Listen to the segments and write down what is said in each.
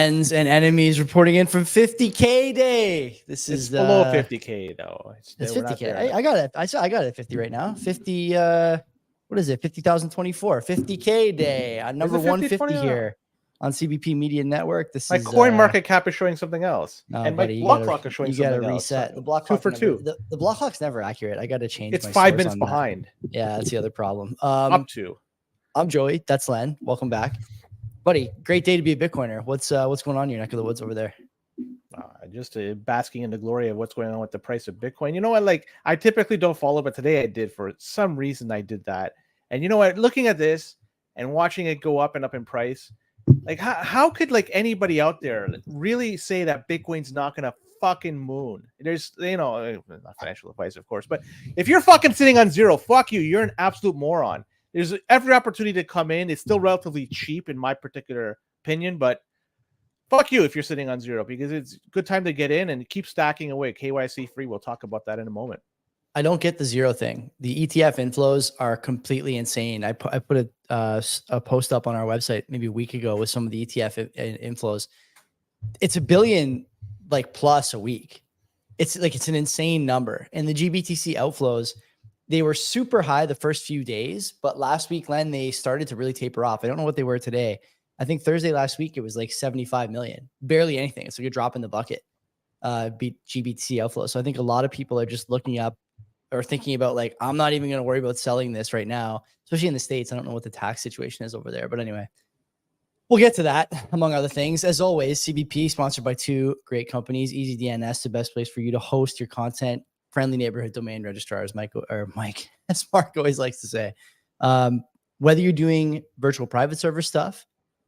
friends and enemies reporting in from 50K day. This is below 50K though. It's 50K. I got it. I got it at 50 right now. 50. What is it? 50,024. 50K day. Number 150 here on CBP Media Network. This my is coin market cap is showing something else, no, and buddy, my block clock is showing something else. You got to reset the block 2 clock. for 2. The block clock's never accurate. I got to change. It's my 5 source minutes on behind. That. Yeah, that's the other problem. Up to. I'm Joey. That's Len. Welcome back, buddy. Great day to be a Bitcoiner. What's going on in your neck of the woods over there? Just basking in the glory of what's going on with the price of Bitcoin. You know what? Like, I typically don't follow, but today I did. For some reason, I did that. And you know what? Looking at this and watching it go up and up in price, like how could like anybody out there really say that Bitcoin's not gonna fucking moon? There's, you know, not financial advice, of course, but if you're fucking sitting on zero, fuck you. You're an absolute moron. There's every opportunity to come in. It's still relatively cheap in my particular opinion, but fuck you if you're sitting on zero, because it's a good time to get in and keep stacking away. KYC free. We'll talk about that in a moment. I don't get the zero thing. The ETF inflows are completely insane. I put a post up on our website maybe a week ago with some of the ETF inflows. It's $1 billion like plus a week. It's an insane number. And the GBTC outflows, they were super high the first few days, but last week, Len, they started to really taper off. I don't know what they were today. I think Thursday last week, it was like 75 million, barely anything. It's like a drop in the bucket, GBTC outflow. So I think a lot of people are just looking up or thinking about like, I'm not even going to worry about selling this right now, especially in the States. I don't know what the tax situation is over there, but anyway, we'll get to that among other things. As always, CBP sponsored by 2 great companies, EasyDNS, the best place for you to host your content. Friendly neighborhood domain registrars, Mike, as Mark always likes to say. Whether you're doing virtual private server stuff,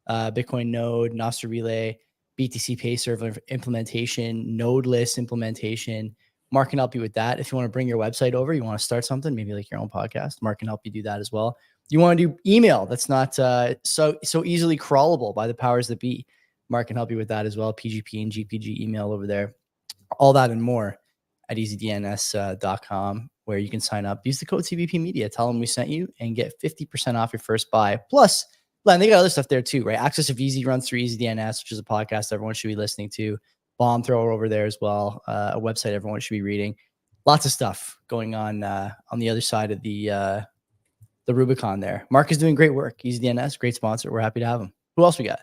Bitcoin Node, Nostr Relay, BTC Pay Server implementation, Nodeless implementation, Mark can help you with that. If you want to bring your website over, you want to start something, maybe like your own podcast, Mark can help you do that as well. You want to do email that's not so easily crawlable by the powers that be, Mark can help you with that as well. PGP and GPG email over there, all that and more at easydns.com, where you can sign up. Use the code CBP Media. Tell them we sent you and get 50% off your first buy. Plus, Len, they got other stuff there too, right? Access of Easy runs through EasyDNS, which is a podcast everyone should be listening to. Bomb thrower over there as well. A website everyone should be reading. Lots of stuff going on the other side of the Rubicon there. Mark is doing great work. EasyDNS, great sponsor. We're happy to have him. Who else we got?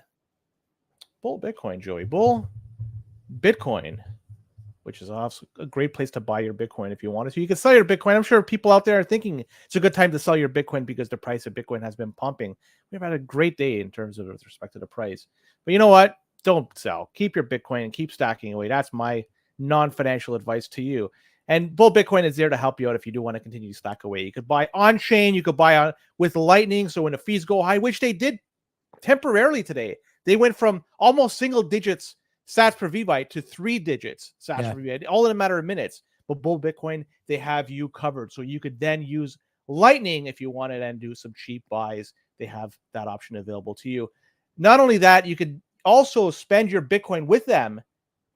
Bull Bitcoin, Joey. Bull Bitcoin, which is also a great place to buy your Bitcoin if you wanted to. You can sell your Bitcoin. I'm sure people out there are thinking it's a good time to sell your Bitcoin because the price of Bitcoin has been pumping. We've had a great day in terms of with respect to the price. But you know what? Don't sell. Keep your Bitcoin and keep stacking away. That's my non-financial advice to you. And Bull Bitcoin is there to help you out if you do want to continue to stack away. You could buy on-chain. You could buy on with Lightning. So when the fees go high, which they did temporarily today, they went from almost single digits sats per VByte to 3 digits sats per VByte, all in a matter of minutes. But Bull Bitcoin, they have you covered. So you could then use Lightning if you wanted and do some cheap buys. They have that option available to you. Not only that, you could also spend your Bitcoin with them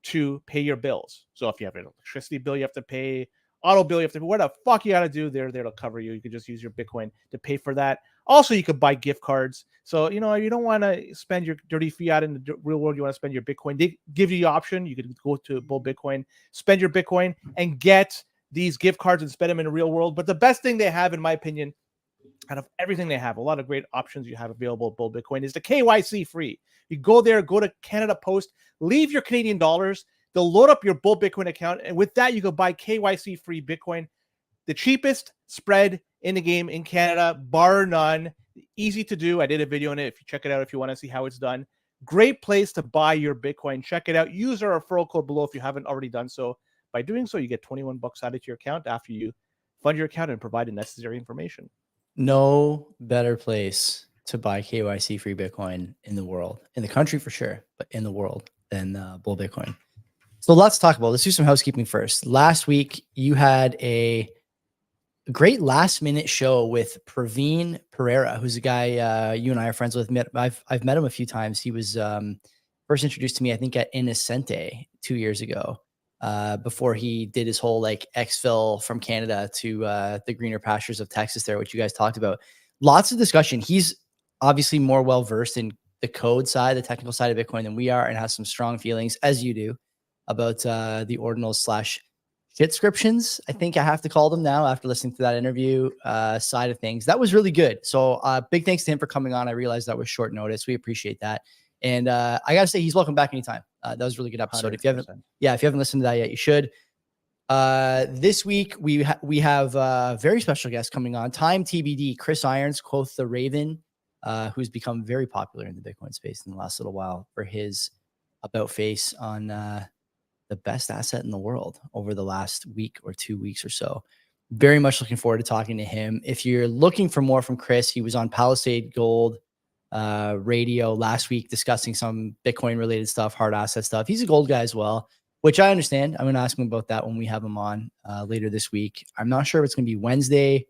to pay your bills. So if you have an electricity bill you have to pay, auto bill you have to pay, what the fuck you got to do, they're there to cover you. You could just use your Bitcoin to pay for that. Also, you could buy gift cards. So, you know, you don't want to spend your dirty fiat in the real world. You want to spend your Bitcoin. They give you the option. You could go to Bull Bitcoin, spend your Bitcoin, and get these gift cards and spend them in the real world. But the best thing they have, in my opinion, out of everything they have, a lot of great options you have available at Bull Bitcoin, is the KYC free. You go there, go to Canada Post, leave your Canadian dollars. They'll load up your Bull Bitcoin account. And with that, you can buy KYC free Bitcoin. The cheapest spread in the game in Canada, bar none. Easy to do. I did a video on it. If you check it out, if you want to see how it's done. Great place to buy your Bitcoin. Check it out. Use our referral code below if you haven't already done so. By doing so, you get 21 bucks added to your account after you fund your account and provide the necessary information. No better place to buy KYC free Bitcoin in the world, in the country for sure, but in the world than Bull Bitcoin. So let's talk about, let's do some housekeeping first. Last week, you had a great last minute show with Praveen Pereira, who's a guy you and I are friends with. I've met him a few times. He was first introduced to me, I think, at Innocente 2 years ago, before he did his whole like exfil from Canada to the greener pastures of Texas there, which you guys talked about. Lots of discussion. He's obviously more well-versed in the code side, the technical side of Bitcoin than we are, and has some strong feelings, as you do, about the ordinals / shitscriptions, I think I have to call them now after listening to that interview side of things. That was really good. So big thanks to him for coming on. I realized that was short notice. We appreciate that. And I got to say, he's welcome back anytime. That was a really good episode. 100%. If you haven't listened to that yet, you should. This week we have a very special guest coming on. Time TBD, Chris Irons, quote the Raven, who's become very popular in the Bitcoin space in the last little while for his about face on the best asset in the world over the last week or 2 weeks or so. Very much looking forward to talking to him. If you're looking for more from Chris, he was on Palisade Gold radio last week discussing some Bitcoin related stuff, hard asset stuff. He's a gold guy as well, which I understand. I'm going to ask him about that when we have him on later this week. I'm not sure if it's going to be Wednesday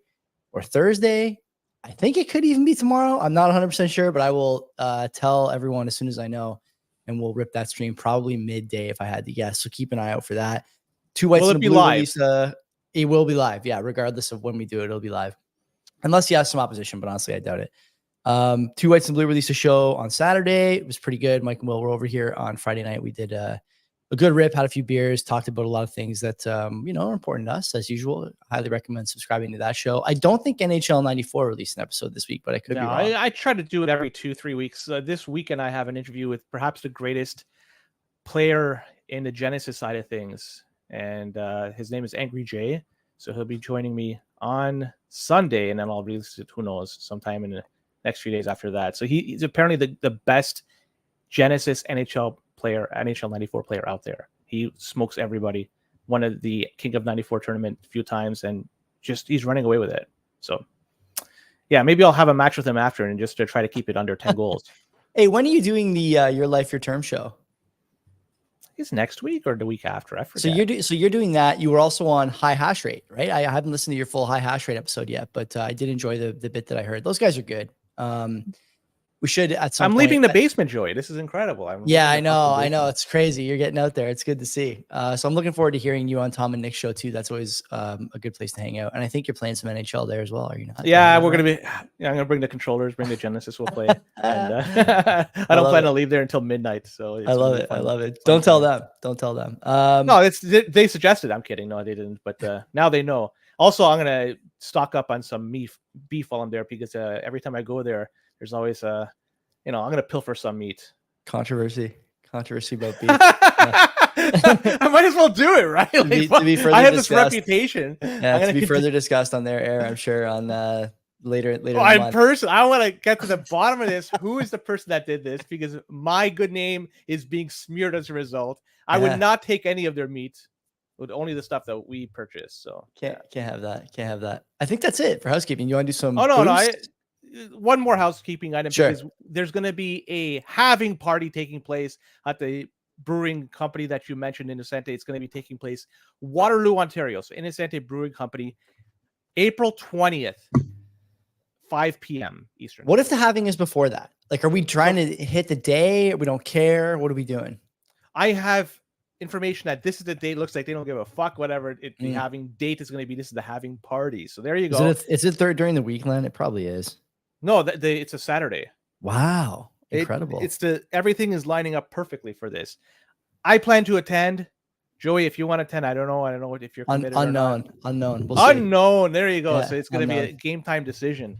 or Thursday. I think it could even be tomorrow. I'm not 100% sure, but I will tell everyone as soon as I know. And we'll rip that stream probably midday if I had to guess. So keep an eye out for that. Two Whites and a Blue release. It will be live. Yeah, regardless of when we do it, it'll be live. Unless he has some opposition, but honestly, I doubt it. Two Whites and Blue released a show on Saturday. It was pretty good. Mike and Will were over here on Friday night. We did a good rip, had a few beers, talked about a lot of things that are important to us as usual. I highly recommend subscribing to that show. I don't think NHL 94 released an episode this week, but I could be wrong. I try to do it every 2-3 weeks. This weekend I have an interview with perhaps the greatest player in the Genesis side of things, and his name is Angry Jay. So he'll be joining me on Sunday, and then I'll release it, who knows, sometime in the next few days after that. So he's apparently the best Genesis NHL 94 player out there. He smokes everybody. Won of the King of 94 tournament a few times, and just he's running away with it. So yeah, maybe I'll have a match with him after, and just to try to keep it under 10 goals. Hey, when are you doing the Your Life, Your Term show? Is next week or the week after? I forget. So you're doing that. You were also on High Hash Rate, right? I haven't listened to your full High Hash Rate episode yet, but I did enjoy the bit that I heard. Those guys are good. We should at some point. I'm leaving the basement, Joey. This is incredible. I know. It's crazy. You're getting out there. It's good to see. So I'm looking forward to hearing you on Tom and Nick's show too. That's always a good place to hang out. And I think you're playing some NHL there as well. Are you not? Yeah, we're going to be. Yeah, I'm going to bring the controllers, bring the Genesis. We'll play. And, I don't plan to leave there until midnight. So I love it. I love it. Don't tell them. No, they suggested. I'm kidding. No, they didn't. But now they know. Also, I'm going to stock up on some beef while I'm there, because every time I go there, there's always I'm going to pilfer some meat. Controversy about beef. I might as well do it, right? To be further I have discussed. This reputation. Yeah, to be further discussed on their air, I'm sure, on later. I want to get to the bottom of this. Who is the person that did this? Because my good name is being smeared as a result. I would not take any of their meat. With only the stuff that we purchase. So can't have that. I think that's it for housekeeping. You want to do some? Oh no. One more housekeeping item, because there's going to be a halving party taking place at the brewing company that you mentioned, Innocente. It's going to be taking place Waterloo, Ontario. So Innocente Brewing Company, April 20th, 5 p.m. Eastern. What if the halving is before that? Like, are we trying to hit the day? We don't care. What are we doing? I have information that this is the date. Looks like they don't give a fuck. Whatever the halving date is going to be. This is the halving party. So there you go. Is it during the weekend? It probably is. No, it's a Saturday. Wow. Incredible. Everything is lining up perfectly for this. I plan to attend. Joey, if you want to attend, I don't know if you're committed unknown. We'll unknown. There you go. Yeah, so it's going to be a game time decision.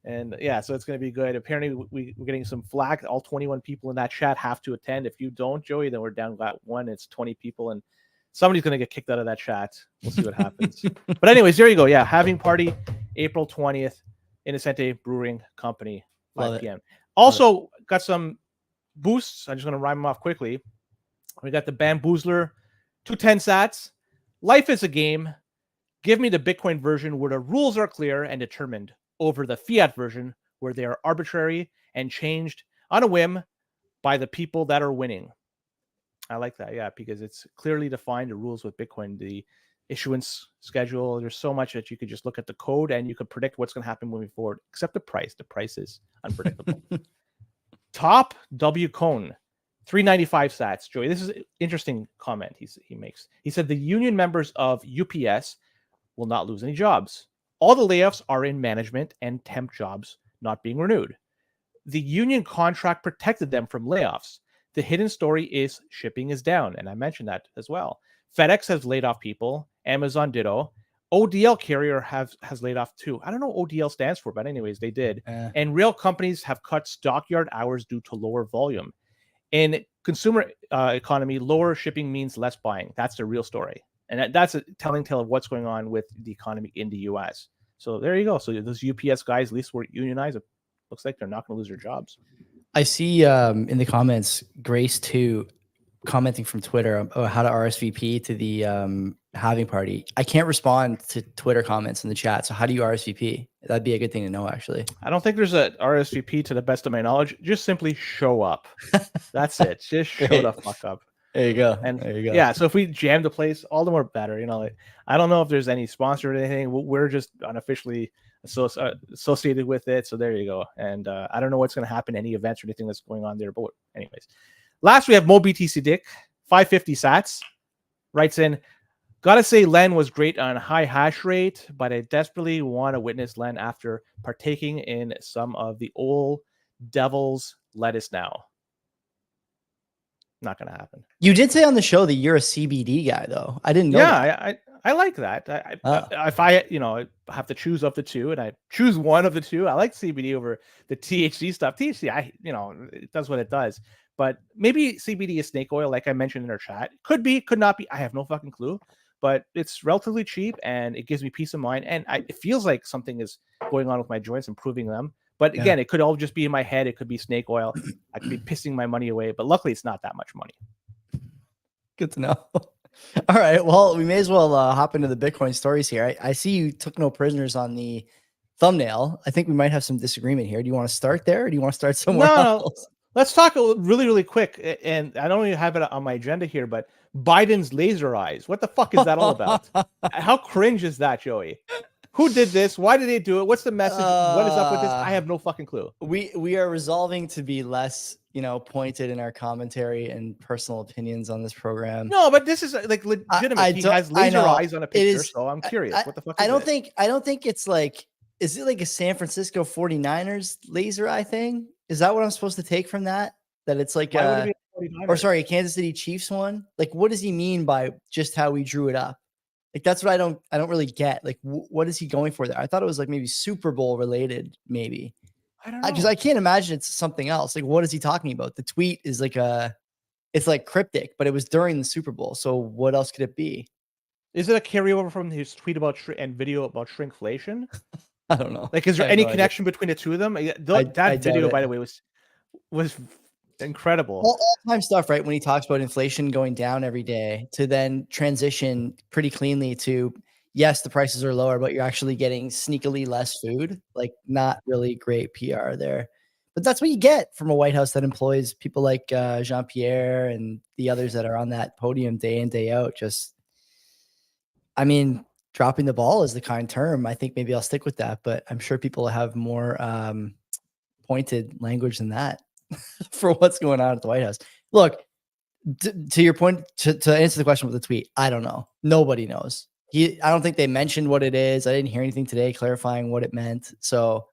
And yeah, so it's going to be good. Apparently we're getting some flack. All 21 people in that chat have to attend. If you don't, Joey, then we're down that one. It's 20 people, and somebody's going to get kicked out of that chat. We'll see what happens. But anyways, there you go. Yeah. Having party April 20th. Innocente Brewing Company, 5 p.m. Also, got some boosts. I'm just going to rhyme them off quickly. We got the Bamboozler, 210 sats. Life is a game. Give me the Bitcoin version where the rules are clear and determined, over the fiat version where they are arbitrary and changed on a whim by the people that are winning. I like that, yeah, because it's clearly defined, the rules with Bitcoin, the issuance schedule. There's so much that you could just look at the code and you could predict what's going to happen moving forward, except the price. The price is unpredictable. Top W Cone, 395 sats. Joey, this is an interesting comment he makes. He said the union members of UPS will not lose any jobs. All the layoffs are in management and temp jobs not being renewed. the union contract protected them from layoffs. The hidden story is shipping is down, and I mentioned that as well. FedEx has laid off people. Amazon ditto. ODL carrier has laid off too. I don't know what ODL stands for, but anyways, they did. And rail companies have cut stockyard hours due to lower volume. In consumer economy, lower shipping means less buying. That's the real story. And that's a telling tale of what's going on with the economy in the US. So there you go. So those UPS guys, at least were unionized. It looks like they're not going to lose their jobs. I see in the comments, Grace 2 commenting from Twitter about how to RSVP to the halving party. I can't respond to Twitter comments in the chat. So how do you RSVP? That'd be a good thing to know, actually. I don't think there's a RSVP to the best of my knowledge. Just simply show up. That's it. Just show the fuck up. There you go. And there you go. Yeah, so if we jam the place, all the more better. You know, like, I don't know if there's any sponsor or anything. We're just unofficially associated with it. So there you go. And I don't know what's going to happen, any events or anything that's going on there. But anyways, last we have Mo BTC Dick, 550 sats, writes in, gotta say Len was great on high hash rate, but I desperately want to witness Len after partaking in some of the old devil's lettuce now. Not going to happen. You did say on the show that you're a CBD guy, though. I didn't know. Yeah, I like that. If I have to choose of the two, and I choose one of the two, I like CBD over the THC stuff. THC, it does what it does. But maybe CBD is snake oil, like I mentioned in our chat. Could be, could not be. I have no fucking clue. But it's relatively cheap, and it gives me peace of mind. And it feels like something is going on with my joints, improving them. But again, it could all just be in my head. It could be snake oil. I could be pissing my money away. But luckily, it's not that much money. Good to know. All right. Well, we may as well hop into the Bitcoin stories here. I see you took no prisoners on the thumbnail. I think we might have some disagreement here. Do you want to start there, or do you want to start somewhere else? Let's talk really, really quick. And I don't even have it on my agenda here, but Biden's laser eyes. What the fuck is that all about? How cringe is that, Joey? Who did this? Why did they do it? What's the message? What is up with this? I have no fucking clue. We are resolving to be less, pointed in our commentary and personal opinions on this program. No, but this is like legitimate. He has laser eyes on a picture, so I'm curious. What the fuck is it? I don't think it's like, is it like a San Francisco 49ers laser eye thing? Is that what I'm supposed to take from that? That it's like a Kansas City Chiefs one? Like, what does he mean by just how we drew it up? Like, that's what I don't really get. Like, what is he going for there? I thought it was like maybe Super Bowl related, maybe. I don't know. Because I can't imagine it's something else. Like, what is he talking about? The tweet is like it's like cryptic, but it was during the Super Bowl. So what else could it be? Is it a carryover from his tweet about and video about shrinkflation? I don't know. Like, is there any connection between the two of them? That video, by the way, was incredible. All-time stuff, right? When he talks about inflation going down every day, to then transition pretty cleanly to, yes, the prices are lower, but you're actually getting sneakily less food. Like, not really great PR there. But that's what you get from a White House that employs people like Jean-Pierre and the others that are on that podium day in, day out. Just, dropping the ball is the kind term. I think maybe I'll stick with that, but I'm sure people have more pointed language than that for what's going on at the White House. Look, to your point, to answer the question with the tweet, I don't know. Nobody knows. I don't think they mentioned what it is. I didn't hear anything today clarifying what it meant. So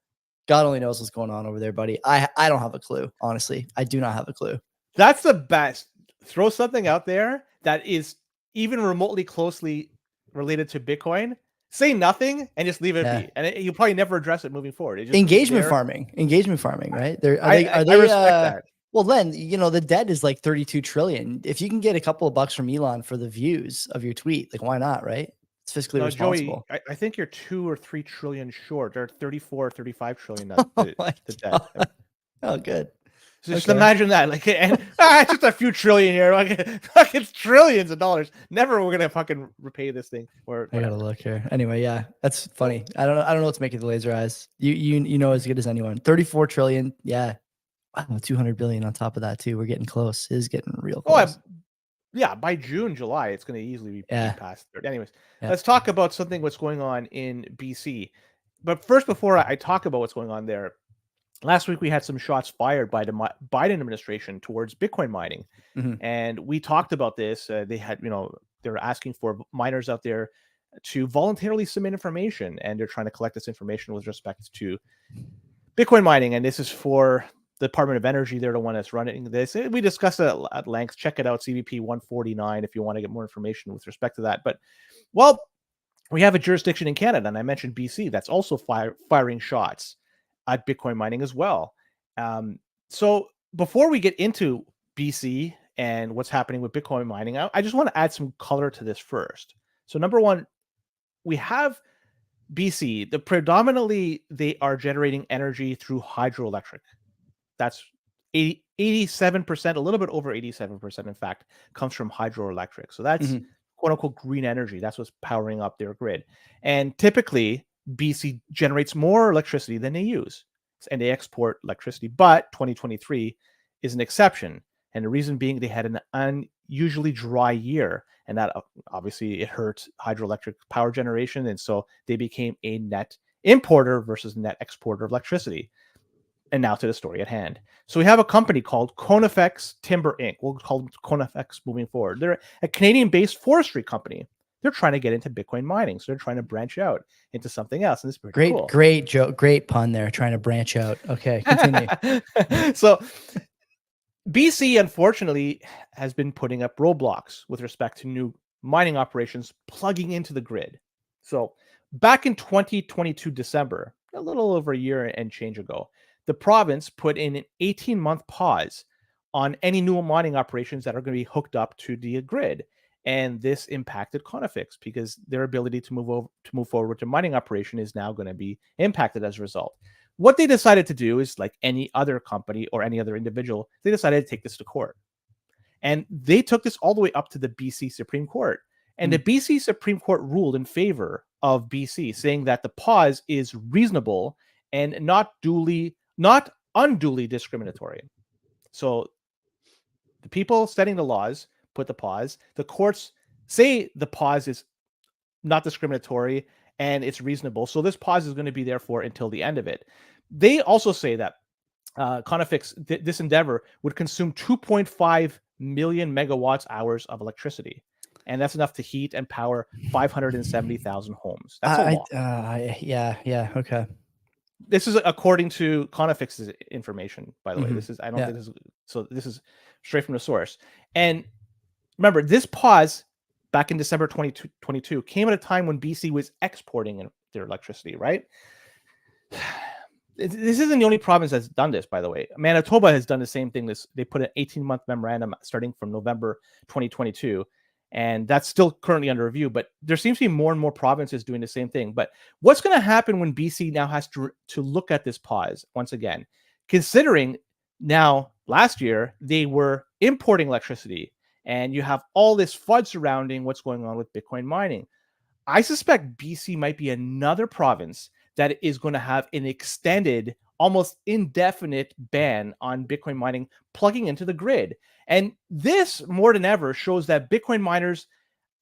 God only knows what's going on over there, buddy. I don't have a clue. Honestly, I do not have a clue. That's the best. Throw something out there that is even remotely closely related to Bitcoin. Say nothing and just leave it be. And you'll probably never address it moving forward. Engagement farming, right? I respect that. Well, then, the debt is like 32 trillion. If you can get a couple of bucks from Elon for the views of your tweet, like, why not, right? It's fiscally responsible. Joey, I think you're 2 or 3 trillion short. They're 34 or 35 trillion. The debt. Oh, good. So just imagine that. Like, and it's just a few trillion here. Like, it's trillions of dollars. Never we're gonna fucking repay this thing. Or I gotta look here. Anyway, yeah, that's funny. I don't know what to make of the laser eyes. You know as good as anyone. 34 trillion. Yeah. Wow, 200 billion on top of that too. We're getting close. It is getting real close. Yeah, by June, July, it's going to easily be past 30. Anyways, let's talk about what's going on in BC. But first, before I talk about what's going on there, last week we had some shots fired by the Biden administration towards Bitcoin mining. And we talked about this. They had, they were asking for miners out there to voluntarily submit information, and they're trying to collect this information with respect to Bitcoin mining. And this is for the Department of Energy, they're the one that's running this. We discussed it at length. Check it out, CBP 149, if you want to get more information with respect to that. But, well, we have a jurisdiction in Canada, and I mentioned BC, that's also firing shots at Bitcoin mining as well. So before we get into BC and what's happening with Bitcoin mining, I just want to add some color to this first. So number one, we have BC. Predominantly, they are generating energy through hydroelectric. That's 87%, a little bit over 87%, in fact, comes from hydroelectric. So that's quote unquote green energy. That's what's powering up their grid. And typically, BC generates more electricity than they use, and they export electricity. But 2023 is an exception. And the reason being they had an unusually dry year, and that obviously it hurt hydroelectric power generation. And so they became a net importer versus net exporter of electricity. And now to the story at hand. So we have a company called Conifex Timber Inc. We'll call them Conifex moving forward. They're a Canadian-based forestry company. They're trying to get into Bitcoin mining. So they're trying to branch out into something else. And it's pretty cool. Great joke. Great pun there. Trying to branch out. Okay, continue. So BC, unfortunately, has been putting up roadblocks with respect to new mining operations plugging into the grid. So back in 2022 December, a little over a year and change ago, the province put in an 18-month pause on any new mining operations that are going to be hooked up to the grid. And this impacted Conifex because their ability to move forward with the mining operation is now going to be impacted as a result. What they decided to do is, like any other company or any other individual, they decided to take this to court. And they took this all the way up to the BC Supreme Court. And the BC Supreme Court ruled in favor of BC, saying that the pause is reasonable and not unduly discriminatory. So the people setting the laws put the pause. The courts say the pause is not discriminatory and it's reasonable. So this pause is going to be there for until the end of it. They also say that Conifex, this endeavor would consume 2.5 million megawatts hours of electricity. And that's enough to heat and power 570,000 homes. That's a lot. Yeah. Okay. This is according to Conifex's information, by the way. This is, I don't think this is, so this is straight from the source. And remember, this pause back in December 2022 came at a time when BC was exporting their electricity, right? This isn't the only province that's done this, by the way. Manitoba has done the same thing. They put an 18-month memorandum starting from November 2022, and that's still currently under review. But there seems to be more and more provinces doing the same thing. But what's going to happen when BC now has to look at this pause once again, considering now last year they were importing electricity, and you have all this FUD surrounding what's going on with Bitcoin mining? I suspect BC might be another province that is going to have an extended, almost indefinite ban on Bitcoin mining plugging into the grid. And this, more than ever, shows that Bitcoin miners,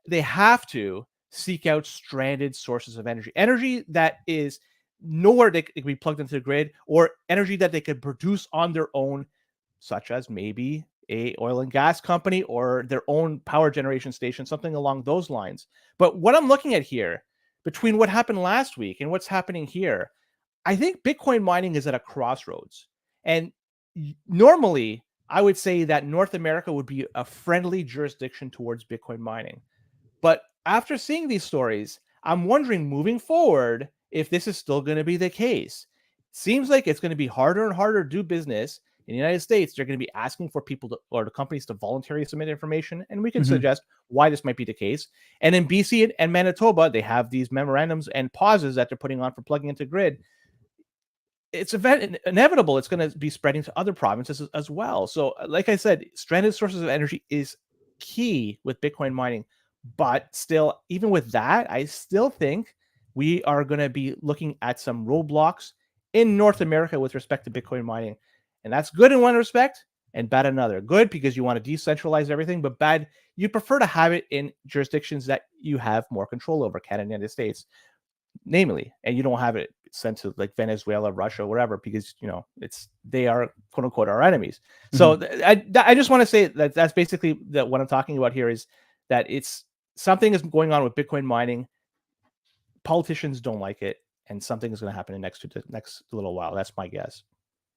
they have to seek out stranded sources of energy that is nowhere they can be plugged into the grid, or energy that they could produce on their own, such as maybe a oil and gas company or their own power generation station, something along those lines. But what I'm looking at here, between what happened last week and what's happening here, I think Bitcoin mining is at a crossroads. And normally, I would say that North America would be a friendly jurisdiction towards Bitcoin mining. But after seeing these stories, I'm wondering moving forward if this is still going to be the case. Seems like it's going to be harder and harder to do business. In the United States, they're going to be asking for people or the companies to voluntarily submit information, and we can suggest why this might be the case. And in BC and Manitoba, they have these memorandums and pauses that they're putting on for plugging into grid. It's inevitable. It's going to be spreading to other provinces as well. So, like I said, stranded sources of energy is key with Bitcoin mining. But still, even with that, I still think we are going to be looking at some roadblocks in North America with respect to Bitcoin mining. And that's good in one respect and bad in another. Good because you want to decentralize everything, but bad, you prefer to have it in jurisdictions that you have more control over, Canada and the United States, namely, and you don't have it sent to like Venezuela, Russia, whatever, because, you know, they are quote unquote our enemies. So I just want to say that that's basically what I'm talking about here, is that it's something is going on with Bitcoin mining. Politicians don't like it, and something is going to happen in the next little while. That's my guess.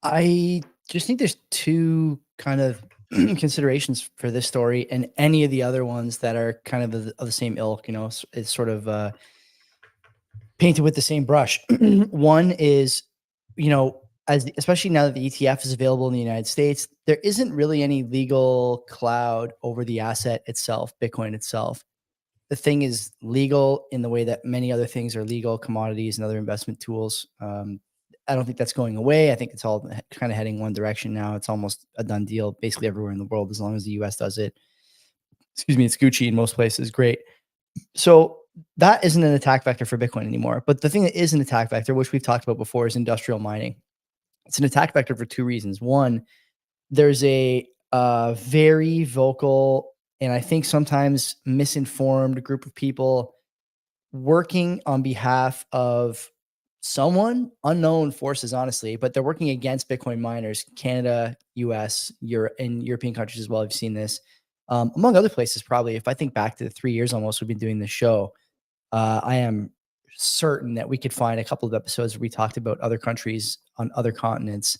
I just think there's two kind of considerations for this story and any of the other ones that are kind of the same ilk. It's sort of painted with the same brush. One is, especially now that the ETF is available in the United States, there isn't really any legal cloud over the asset itself, Bitcoin itself. The thing is legal in the way that many other things are legal, commodities and other investment tools. I don't think that's going away. I think it's all kind of heading one direction now. It's almost a done deal basically everywhere in the world, as long as the US does it. Excuse me, it's Gucci in most places. Great. So that isn't an attack vector for Bitcoin anymore. But the thing that is an attack vector, which we've talked about before, is industrial mining. It's an attack vector for two reasons. One, there's a very vocal and I think sometimes misinformed group of people working on behalf of someone, unknown forces, honestly, but they're working against Bitcoin miners, Canada, US, Europe, and European countries as well. I've seen this, among other places, probably. If I think back to the 3 years almost we've been doing this show, I am certain that we could find a couple of episodes where we talked about other countries on other continents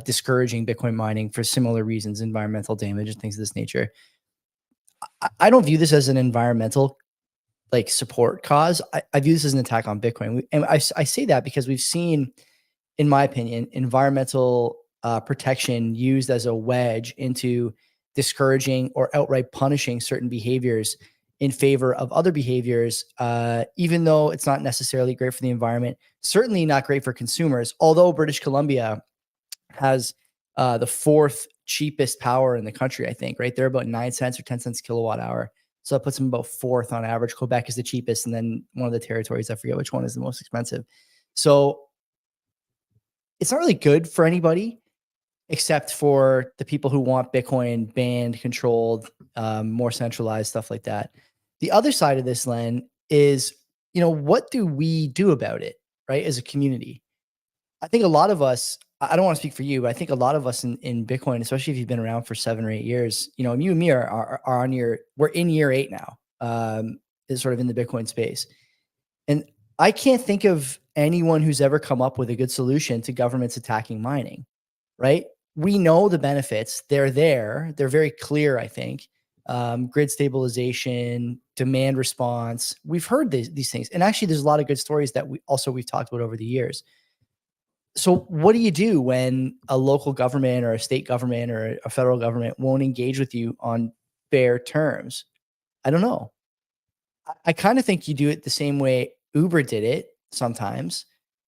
discouraging Bitcoin mining for similar reasons, environmental damage and things of this nature. I don't view this as an environmental support cause. I view this as an attack on Bitcoin. And I say that because we've seen, in my opinion, environmental protection used as a wedge into discouraging or outright punishing certain behaviors in favor of other behaviors, even though it's not necessarily great for the environment, certainly not great for consumers. Although British Columbia has the fourth cheapest power in the country, I think, right? They're about 9 cents or 10 cents kilowatt hour. So it puts them about fourth on average. Quebec is the cheapest. And then one of the territories, I forget which one, is the most expensive. So it's not really good for anybody except for the people who want Bitcoin banned, controlled, more centralized, stuff like that. The other side of this, Len, is, what do we do about it, right, as a community? I think a lot of us, I don't want to speak for you, but I think a lot of us in Bitcoin, especially if you've been around for 7 or 8 years, you and me are on we're in year 8 now, is sort of in the Bitcoin space. And I can't think of anyone who's ever come up with a good solution to governments attacking mining, right? We know the benefits. They're there. They're very clear, I think. Grid stabilization, demand response. We've heard these things. And actually, there's a lot of good stories that we've talked about over the years. So what do you do when a local government or a state government or a federal government won't engage with you on fair terms? I don't know. I kind of think you do it the same way Uber did it sometimes,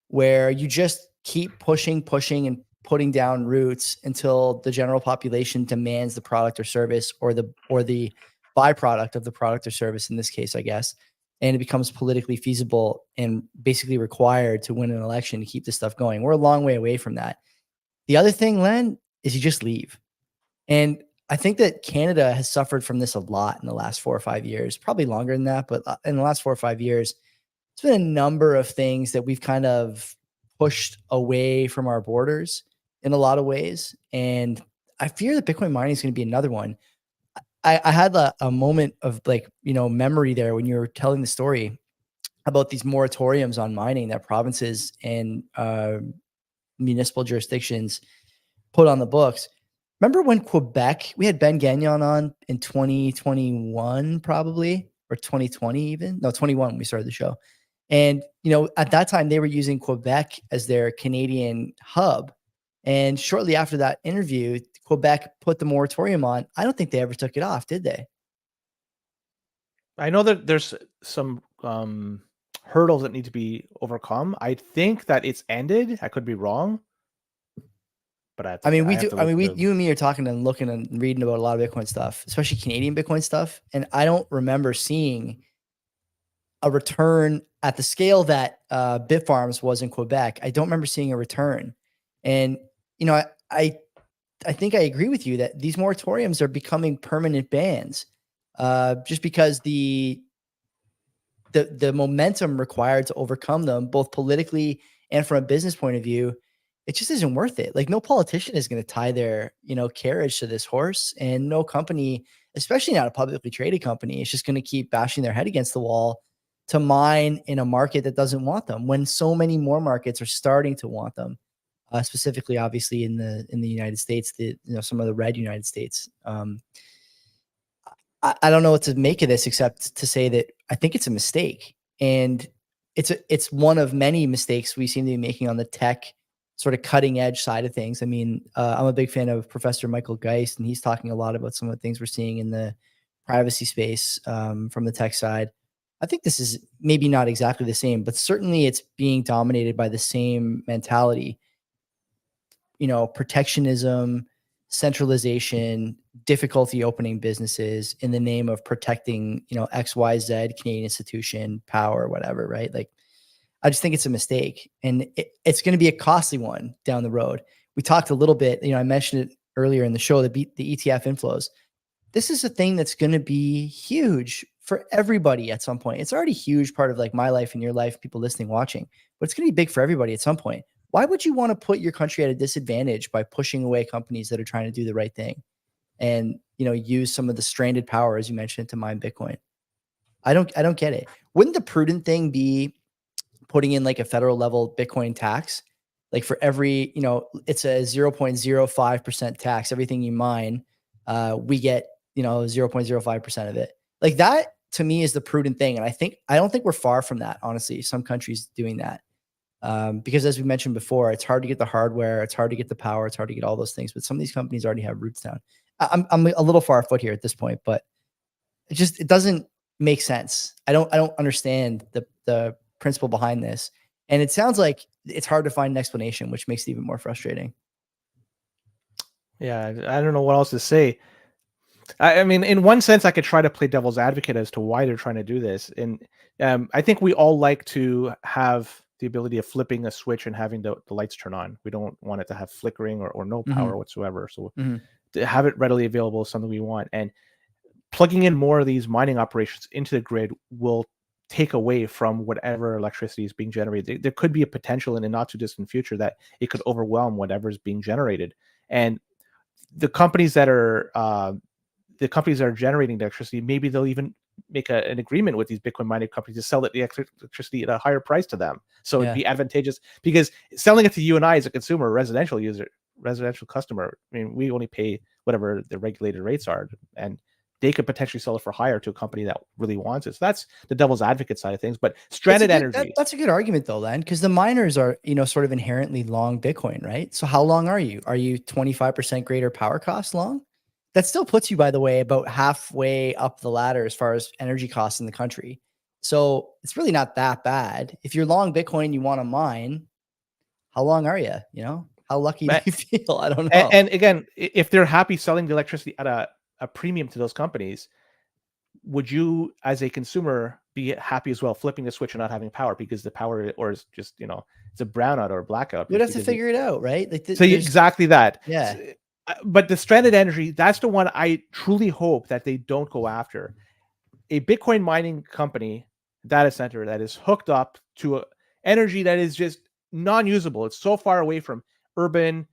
where you just keep pushing and putting down roots until the general population demands the product or service, or the byproduct of the product or service, in this case, I guess. And it becomes politically feasible and basically required to win an election to keep this stuff going. We're a long way away from that. The other thing, Len, is you just leave. And I think that Canada has suffered from this a lot in the last 4 or 5 years, probably longer than that. But in the last 4 or 5 years, it's been a number of things that we've kind of pushed away from our borders in a lot of ways. And I fear that Bitcoin mining is going to be another one. I had a moment of memory there when you were telling the story about these moratoriums on mining that provinces and municipal jurisdictions put on the books. Remember when Quebec, we had Ben Gagnon on in 2021, probably, or 2020 even? No, 21 when we started the show. And, at that time they were using Quebec as their Canadian hub. And shortly after that interview, Quebec put the moratorium on. I don't think they ever took it off, did they? I know that there's some hurdles that need to be overcome. I think that it's ended. I could be wrong, but you and me are talking and looking and reading about a lot of Bitcoin stuff, especially Canadian Bitcoin stuff. And I don't remember seeing a return at the scale that Bitfarms was in Quebec. I don't remember seeing a return. And, I think I agree with you that these moratoriums are becoming permanent bans, just because the momentum required to overcome them, both politically and from a business point of view, it just isn't worth it. Like, no politician is going to tie their, carriage to this horse, and no company, especially not a publicly traded company, is just going to keep bashing their head against the wall to mine in a market that doesn't want them, when so many more markets are starting to want them. specifically, obviously in the United States, some of the red United States. I don't know what to make of this except to say that I think it's a mistake, and it's one of many mistakes we seem to be making on the tech sort of cutting edge side of things. I mean, I'm a big fan of Professor Michael Geist, and he's talking a lot about some of the things we're seeing in the privacy space from the tech side. I think this is maybe not exactly the same, but certainly it's being dominated by the same mentality. Protectionism, centralization, difficulty opening businesses in the name of protecting, XYZ Canadian institution, power, whatever, right? Like, I just think it's a mistake, and it's going to be a costly one down the road. We talked a little bit, I mentioned it earlier in the show, the ETF inflows. This is a thing that's going to be huge for everybody at some point. It's already a huge part of like my life and your life, people listening, watching, but it's going to be big for everybody at some point. Why would you want to put your country at a disadvantage by pushing away companies that are trying to do the right thing and, use some of the stranded power, as you mentioned, to mine Bitcoin? I don't get it. Wouldn't the prudent thing be putting in like a federal level Bitcoin tax? Like for every, it's a 0.05% tax. Everything you mine, we get, 0.05% of it. Like that to me is the prudent thing. And I don't think we're far from that, honestly. Some countries doing that. Because as we mentioned before, it's hard to get the hardware, it's hard to get the power, it's hard to get all those things. But some of these companies already have roots down. I'm a little far afoot here at this point, but it doesn't make sense. I don't understand the principle behind this. And it sounds like it's hard to find an explanation, which makes it even more frustrating. Yeah, I don't know what else to say. I mean, in one sense, I could try to play devil's advocate as to why they're trying to do this. And I think we all like to have the ability of flipping a switch and having the lights turn on. We don't want it to have flickering or no power whatsoever. So to have it readily available is something we want. And plugging in more of these mining operations into the grid will take away from whatever electricity is being generated. There could be a potential in a not too distant future that it could overwhelm whatever is being generated. And the companies that are generating the electricity, maybe they'll even make an agreement with these Bitcoin mining companies to sell the electricity at a higher price to them. So it'd be advantageous, because selling it to you and I as a consumer, residential customer, I mean, we only pay whatever the regulated rates are, and they could potentially sell it for higher to a company that really wants it. So that's the devil's advocate side of things. But stranded energy. That's a good argument though, Len, because the miners are, sort of inherently long Bitcoin, right? So how long are you? Are you 25% greater power cost long? That still puts you, by the way, about halfway up the ladder as far as energy costs in the country. So it's really not that bad. If you're long Bitcoin, you want to mine, how long are you? How lucky do you feel? I don't know. And again, if they're happy selling the electricity at a premium to those companies, would you, as a consumer, be happy as well flipping the switch and not having power because the power, or is just, it's a brownout or a blackout? You'd have to figure it out, right? Like exactly that. Yeah. But the stranded energy, that's the one I truly hope that they don't go after. A Bitcoin mining company, data center that is hooked up to energy that is just non-usable. It's so far away from urban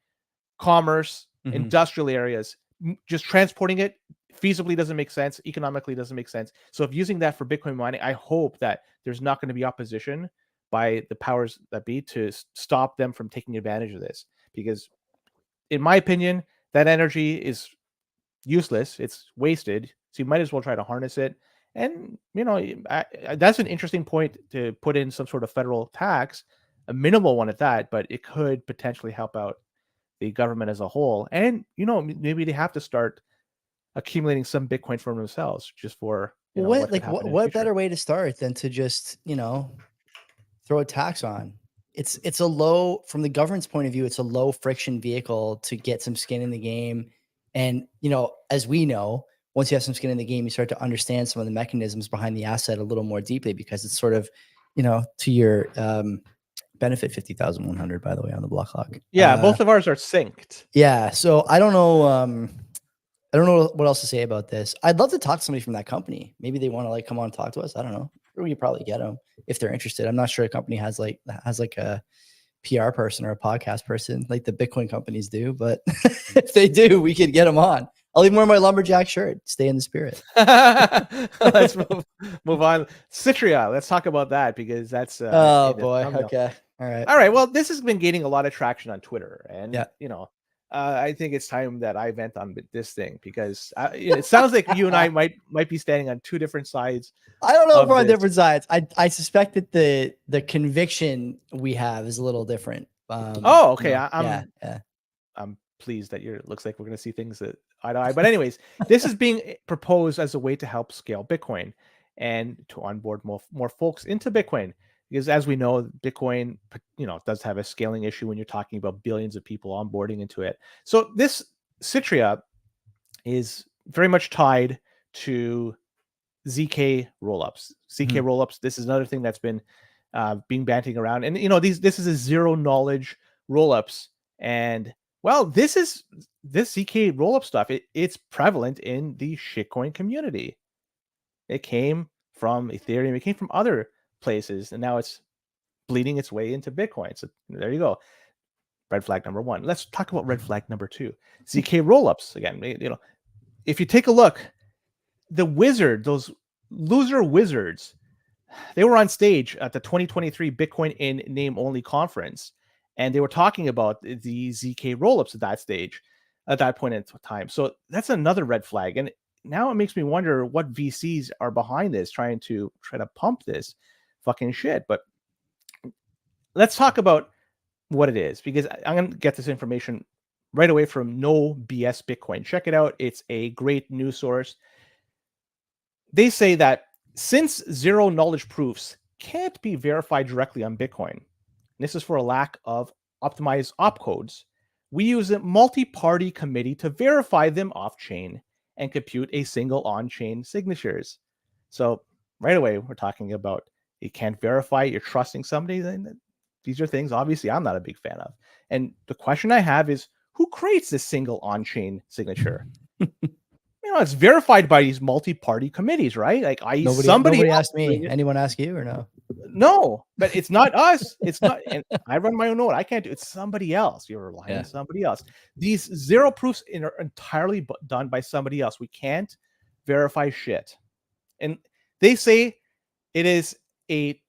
commerce, industrial areas. Just transporting it feasibly doesn't make sense. Economically doesn't make sense. So if using that for Bitcoin mining, I hope that there's not going to be opposition by the powers that be to stop them from taking advantage of this. Because in my opinion, that energy is useless. It's wasted. So you might as well try to harness it. And, that's an interesting point, to put in some sort of federal tax, a minimal one at that, but it could potentially help out the government as a whole. And, maybe they have to start accumulating some Bitcoin for themselves just for, what better way to start than to just, throw a tax on? It's a low, from the government's point of view, it's a low friction vehicle to get some skin in the game. And, as we know, once you have some skin in the game, you start to understand some of the mechanisms behind the asset a little more deeply, because it's sort of, to your benefit. 50,100, by the way, on the block clock. Yeah, both of ours are synced. Yeah. So I don't know what else to say about this. I'd love to talk to somebody from that company. Maybe they want to come on and talk to us. I don't know. We could probably get them if they're interested. I'm not sure a company has a PR person or a podcast person like the Bitcoin companies do, but if they do, we could get them on. I'll even wear my lumberjack shirt. Stay in the spirit. Let's move on. Citrea. Let's talk about that because that's Oh in the boy. thumbnail. Okay. All right. All right. Well, this has been gaining a lot of traction on Twitter, and Yeah. I think it's time that I vent on this thing because it sounds like you and I might be standing on two different sides. I don't know if we're on this. different sides. I suspect that the conviction we have is a little different. Oh, okay. Yeah. I'm pleased that it looks like we're going to see things that eye to eye. But anyways, this is being proposed as a way to help scale Bitcoin and to onboard more folks into Bitcoin. Because as we know, Bitcoin, does have a scaling issue when you're talking about billions of people onboarding into it. So this Citrea is very much tied to ZK rollups. ZK rollups. This is another thing that's been being banting around, and this is a zero knowledge rollups. And well, this ZK rollup stuff. It's prevalent in the shitcoin community. It came from Ethereum. It came from other places, and now it's bleeding its way into Bitcoin. So there you go. Red flag number one. Let's talk about red flag number two. ZK rollups again. If you take a look, those loser wizards, they were on stage at the 2023 Bitcoin in name only conference, and they were talking about the ZK rollups at that point in time. So that's another red flag. And now it makes me wonder what VCs are behind this, trying to pump this fucking shit. But let's talk about what it is, because I'm going to get this information right away from No BS Bitcoin. Check it out. It's a great news source. They say that since zero knowledge proofs can't be verified directly on Bitcoin, and this is for a lack of optimized opcodes, we use a multi-party committee to verify them off-chain and compute a single on-chain signatures. So right away, we're talking about you can't verify, you're trusting somebody. Then these are things, obviously, I'm not a big fan of. And the question I have is, who creates this single on-chain signature? It's verified by these multi-party committees, right? Like Nobody asked me. Anyone ask you or no? No, but it's not us. It's not. And I run my own node. I can't do it. It's somebody else. You're relying on somebody else. These zero proofs are entirely done by somebody else. We can't verify shit. And they say it is it's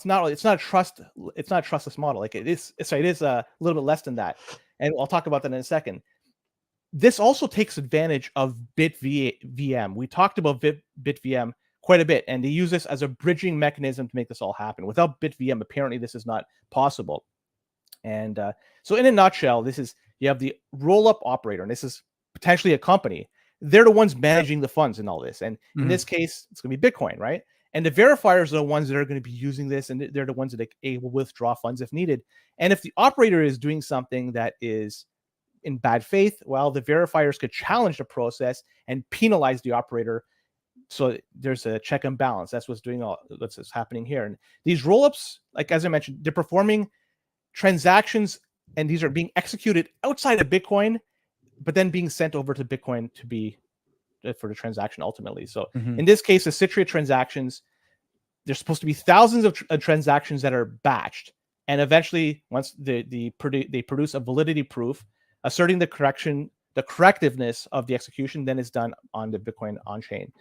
not a trustless model. Like it is a little bit less than that. And I'll talk about that in a second. This also takes advantage of BitVM. We talked about BitVM quite a bit, and they use this as a bridging mechanism to make this all happen. Without BitVM, apparently this is not possible. And so in a nutshell, you have the roll-up operator, and this is potentially a company. They're the ones managing the funds in all this. And in this case, it's going to be Bitcoin, right? And the verifiers are the ones that are going to be using this, and they're the ones that are able to withdraw funds if needed. And if the operator is doing something that is in bad faith, well, the verifiers could challenge the process and penalize the operator. So there's a check and balance. That's what's happening here. And these rollups, like as I mentioned, they're performing transactions, and these are being executed outside of Bitcoin, but then being sent over to Bitcoin to be for the transaction ultimately. So in this case, the Citrea transactions, there's supposed to be thousands of transactions that are batched, and eventually, once they produce a validity proof asserting the correctiveness of the execution, then it's done on the Bitcoin on-chain.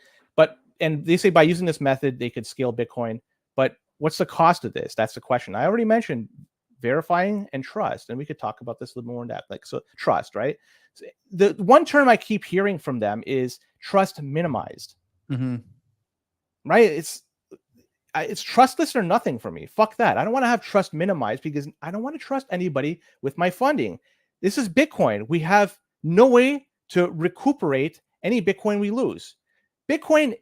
And they say by using this method, they could scale Bitcoin. But what's the cost of this? That's the question. I already mentioned verifying and trust, and we could talk about this a little more in depth. So trust, right? So the one term I keep hearing from them is trust minimized. Right? It's trustless or nothing for me. Fuck that. I don't want to have trust minimized because I don't want to trust anybody with my funding. This is Bitcoin. We have no way to recuperate any Bitcoin we lose. Bitcoin,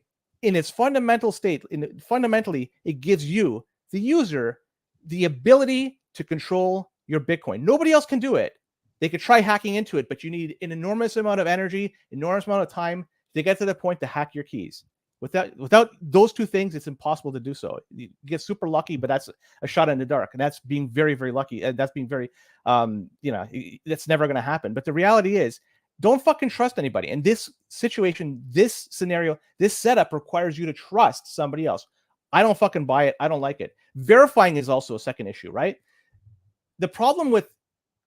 in its fundamental state, fundamentally, it gives you, the user, the ability to control your Bitcoin. Nobody else can do it. They could try hacking into it, but you need an enormous amount of energy, enormous amount of time to get to the point to hack your keys. Without those two things, it's impossible to do so. You get super lucky, but that's a shot in the dark, and that's being very, very lucky. And that's being very, that's never going to happen. But the reality is, don't fucking trust anybody. And this situation, this scenario, this setup requires you to trust somebody else. I don't fucking buy it. I don't like it. Verifying is also a second issue, right? The problem with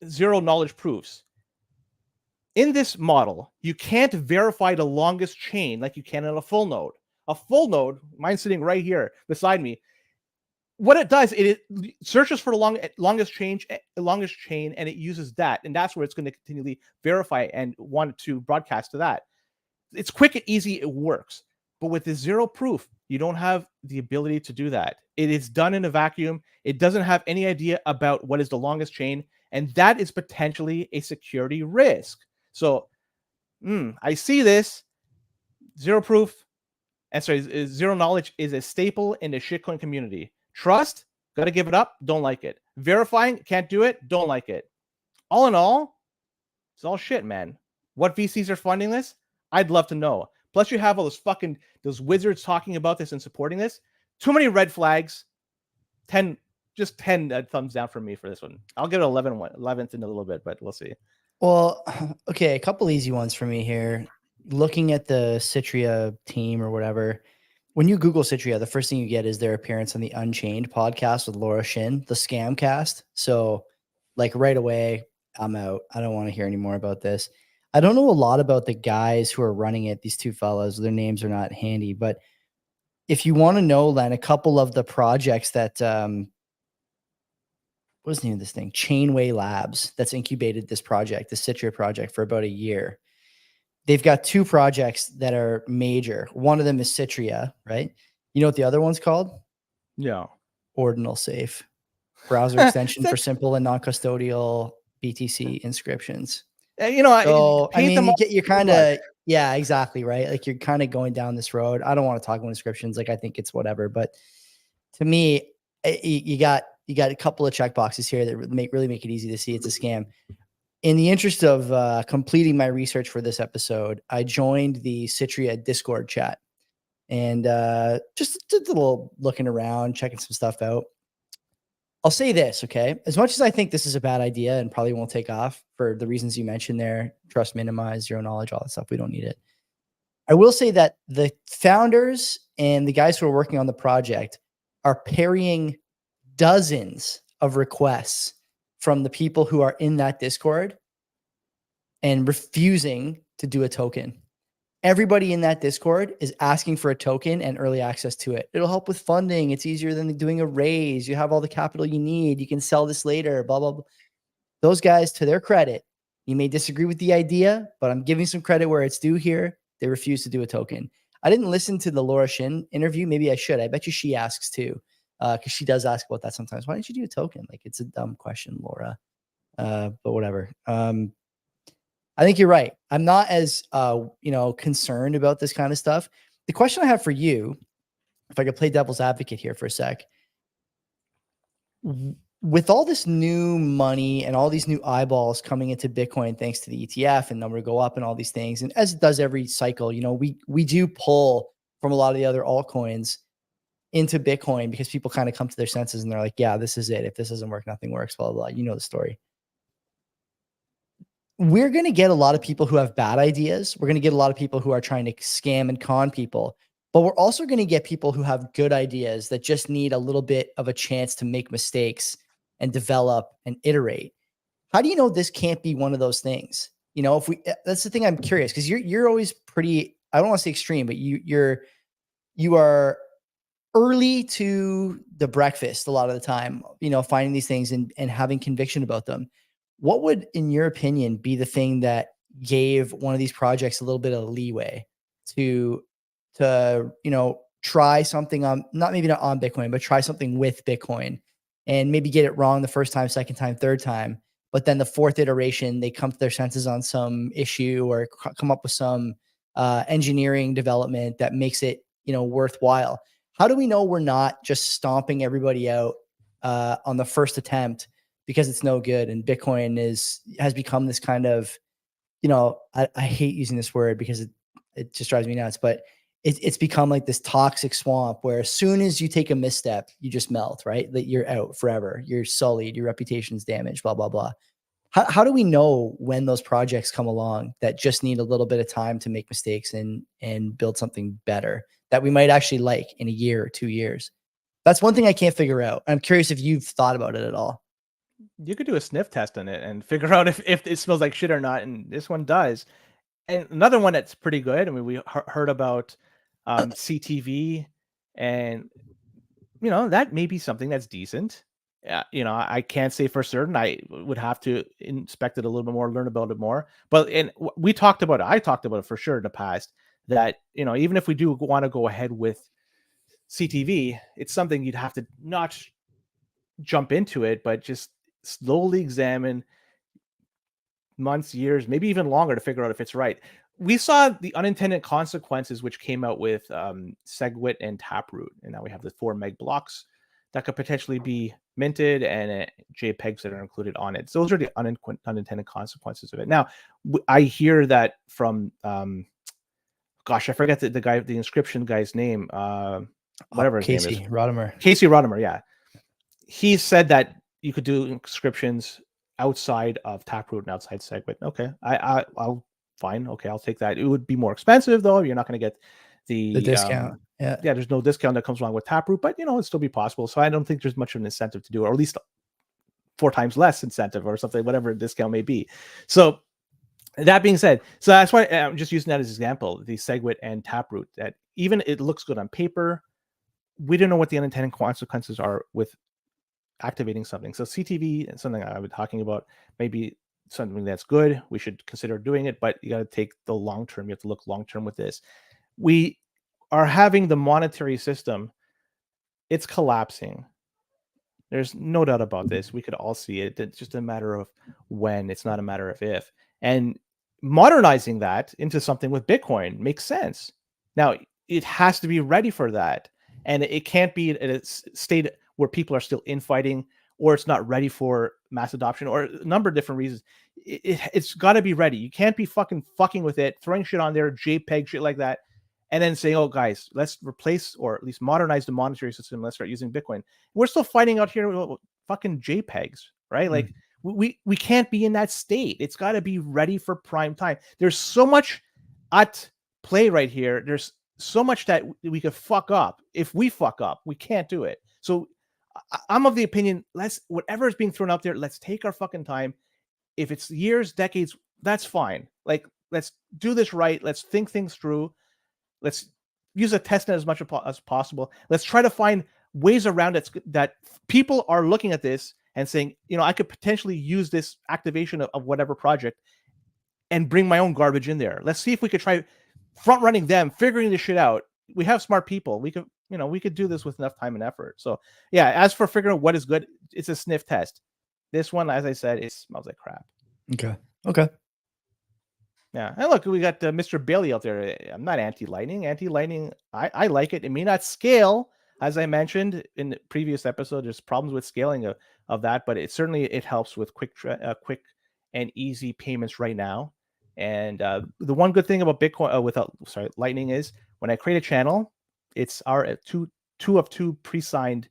zero knowledge proofs in this model, you can't verify the longest chain like you can in a full node. A full node, mine's sitting right here beside me. What it does, it searches for the longest chain, and it uses that, and that's where it's going to continually verify and want to broadcast to that. It's quick and easy. It works. But with the zero proof, you don't have the ability to do that. It is done in a vacuum. It doesn't have any idea about what is the longest chain, and that is potentially a security risk. So I see this. Zero proof, and sorry, zero knowledge is a staple in the shitcoin community. Trust, got to give it up, don't like it. Verifying, can't do it, don't like it. All in all, it's all shit, man. What VCs are funding this? I'd love to know. Plus, you have all those wizards talking about this and supporting this. Too many red flags. 10 thumbs down from me for this one. I'll give it 11th in a little bit, but we'll see. Well, okay, a couple easy ones for me here. Looking at the Citrea team or whatever, when you Google Citrea, the first thing you get is their appearance on the Unchained podcast with Laura Shin, the scam cast. So like right away, I'm out. I don't want to hear any more about this. I don't know a lot about the guys who are running it, these two fellows. Their names are not handy, but if you want to know, Len, a couple of the projects that what's the name of this thing? Chainway Labs that's incubated this project, the Citrea project, for about a year. They've got two projects that are major. One of them is Citrea, right? You know what the other one's called? Yeah. Ordinal Safe, browser extension for simple and non-custodial BTC inscriptions. So, I mean, you're kind of, yeah, exactly, right? Like you're kind of going down this road. I don't want to talk about inscriptions. Like I think it's whatever, but to me, you got a couple of checkboxes here that really make it easy to see it's a scam. In the interest of completing my research for this episode, I joined the Citrea Discord chat and just a little looking around, checking some stuff out. I'll say this, okay? As much as I think this is a bad idea and probably won't take off for the reasons you mentioned there, trust minimize, zero knowledge, all that stuff, we don't need it. I will say that the founders and the guys who are working on the project are parrying dozens of requests from the people who are in that Discord and refusing to do a token. Everybody in that Discord is asking for a token and early access to it. It'll help with funding. It's easier than doing a raise. You have all the capital you need. You can sell this later, blah, blah, blah. Those guys, to their credit, you may disagree with the idea, but I'm giving some credit where it's due here. They refuse to do a token. I didn't listen to the Laura Shin interview. Maybe I should. I bet you she asks too, because she does ask about that sometimes. Why didn't you do a token? Like, it's a dumb question, Laura. But whatever. I think you're right. I'm not as concerned about this kind of stuff. The question I have for you, if I could play devil's advocate here for a sec, with all this new money and all these new eyeballs coming into Bitcoin thanks to the ETF and number go up and all these things, and as it does every cycle, we do pull from a lot of the other altcoins into Bitcoin because people kind of come to their senses and they're like, yeah, this is it. If this doesn't work, nothing works, blah, blah, blah. You know the story. We're going to get a lot of people who have bad ideas. We're going to get a lot of people who are trying to scam and con people, but we're also going to get people who have good ideas that just need a little bit of a chance to make mistakes and develop and iterate. How do you know this can't be one of those things? That's the thing I'm curious, because you're always pretty, I don't want to say extreme, but you are early to the breakfast a lot of the time, finding these things and having conviction about them. What would, in your opinion, be the thing that gave one of these projects a little bit of leeway to try something on, not on Bitcoin, but try something with Bitcoin and maybe get it wrong the first time, second time, third time, but then the fourth iteration, they come to their senses on some issue or come up with some engineering development that makes it, worthwhile? How do we know we're not just stomping everybody out on the first attempt because it's no good and Bitcoin has become this kind of, I hate using this word because it just drives me nuts, but it's become like this toxic swamp where as soon as you take a misstep, you just melt, right? That you're out forever. You're sullied. Your reputation's damaged, blah, blah, blah. How do we know when those projects come along that just need a little bit of time to make mistakes and build something better that we might actually like in a year or 2 years? That's one thing I can't figure out. I'm curious if you've thought about it at all. You could do a sniff test on it and figure out if it smells like shit or not. And this one does. And another one that's pretty good. I mean, we heard about CTV, and that may be something that's decent. I can't say for certain. I would have to inspect it a little bit more, learn about it more. But we talked about it. I talked about it for sure in the past. That even if we do want to go ahead with CTV, it's something you'd have to not jump into it, but just slowly examine months, years, maybe even longer to figure out if it's right. We saw the unintended consequences, which came out with SegWit and Taproot, and now we have the 4 meg blocks that could potentially be minted and JPEGs that are included on it. So those are the unintended consequences of it. Now, I hear that from, gosh, I forget the inscription guy's name, whatever his Casey name is. Rodimer. Casey Rodimer, yeah. He said that you could do inscriptions outside of Taproot and outside SegWit. Okay, I'll fine. Okay, I'll take that. It would be more expensive though. You're not going to get the discount. Yeah, there's no discount that comes along with Taproot, but it'd still be possible. So I don't think there's much of an incentive to do it, or at least 4 times less incentive or something, whatever discount may be. So that being said, so that's why I'm just using that as an example, the SegWit and Taproot, that even it looks good on paper, we don't know what the unintended consequences are with activating something. So CTV and something I've been talking about, maybe something that's good. We should consider doing it, but you got to take the long term. You have to look long term with this. We are having the monetary system. It's collapsing. There's no doubt about this. We could all see it. It's just a matter of when. It's not a matter of if. And modernizing that into something with Bitcoin makes sense. Now, it has to be ready for that. And it can't be at a state where people are still infighting, or it's not ready for mass adoption, or a number of different reasons. It's got to be ready. You can't be fucking with it, throwing shit on there, JPEG, shit like that, and then saying, oh, guys, let's replace or at least modernize the monetary system. Let's start using Bitcoin. We're still fighting out here with fucking JPEGs, right? Like, we can't be in that state. It's got to be ready for prime time. There's so much at play right here. There's so much that we could fuck up. If we fuck up, we can't do it. So I'm of the opinion, whatever is being thrown out there, let's take our fucking time. If it's years, decades, that's fine. Like, let's do this right. Let's think things through. Let's use a testnet as much as possible. Let's try to find ways around it that people are looking at this and saying, I could potentially use this activation of whatever project and bring my own garbage in there. Let's see if we could try front running them, figuring this shit out. We have smart people. We could do this with enough time and effort. So yeah, as for figuring out what is good, it's a sniff test. This one, as I said, it smells like crap. Okay. Yeah, and look, we got Mr. Bailey out there. I'm not anti-lightning. Anti-lightning, I like it. It may not scale, as I mentioned in the previous episode. There's problems with scaling of that, but it helps with quick and easy payments right now. And the one good thing about Bitcoin Lightning is when I create a channel, it's our two of two pre-signed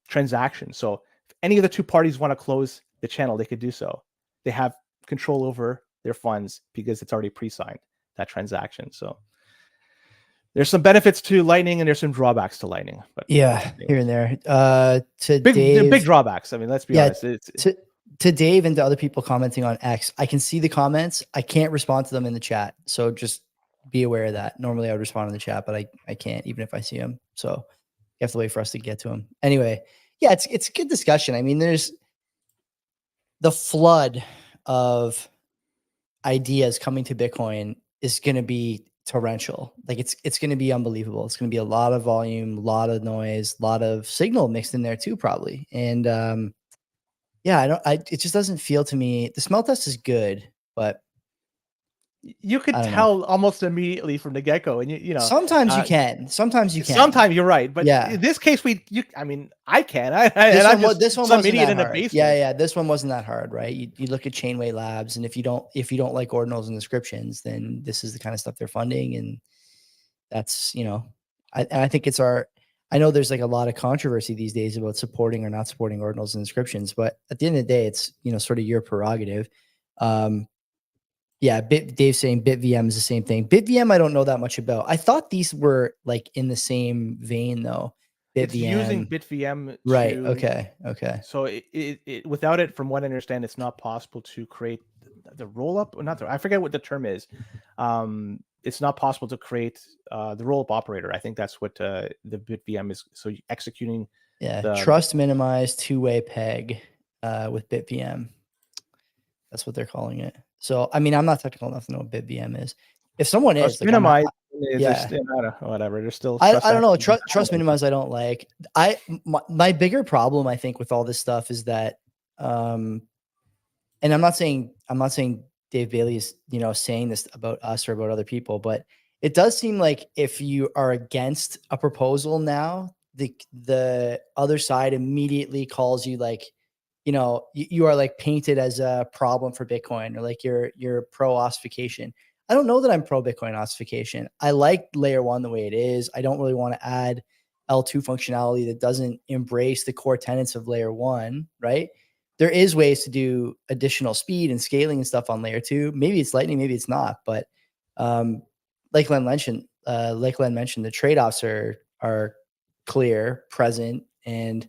transactions. So if any of the two parties want to close the channel, they could do so. They have control over their funds because it's already pre-signed, that transaction. So there's some benefits to Lightning and there's some drawbacks to Lightning. But yeah, here and there. Big drawbacks. I mean, let's be honest. To Dave and to other people commenting on X, I can see the comments. I can't respond to them in the chat. So just be aware of that. Normally I would respond in the chat, but I can't, even if I see them. So you have to wait for us to get to them. Anyway, yeah, it's a good discussion. I mean, there's the flood of ideas coming to Bitcoin is going to be torrential. Like it's going to be unbelievable. It's going to be a lot of volume, a lot of noise, a lot of signal mixed in there too, probably. And yeah, it just doesn't feel to me. The smell test is good, but you could tell almost immediately from the get-go, and sometimes you can. Sometimes you're right, but yeah, in this case, I can. This one wasn't that hard. Yeah, this one wasn't that hard, right? You look at Chainway Labs, and if you don't like ordinals and descriptions, then this is the kind of stuff they're funding, and that's I think it's I know there's like a lot of controversy these days about supporting or not supporting ordinals and inscriptions, but at the end of the day, it's sort of your prerogative. Yeah, Dave's saying BitVM is the same thing. BitVM, I don't know that much about. I thought these were like in the same vein though. It's using BitVM. BitVM Right. to. Okay. So without it, from what I understand, it's not possible to create the roll up, or not. I forget what the term is. It's not possible to create the roll up operator. I think that's what the BitVM is. So executing. Yeah. Trust minimized two-way peg with BitVM. That's what they're calling it. So, I mean, I'm not technical enough to know what BitVM is. If someone is, like, minimized, yeah, whatever. There's still I don't know. Trust minimized, I don't like. My bigger problem, I think, with all this stuff is that, and I'm not saying Dave Bailey is, saying this about us or about other people, but it does seem like if you are against a proposal now, the other side immediately calls you like, you are like painted as a problem for Bitcoin, or like you're pro ossification. I don't know that I'm pro Bitcoin ossification. I like layer one the way it is. I don't really want to add L2 functionality that doesn't embrace the core tenets of layer one, right? There is ways to do additional speed and scaling and stuff on layer two. Maybe it's Lightning, maybe it's not, but like Len mentioned, the trade-offs are clear, present, and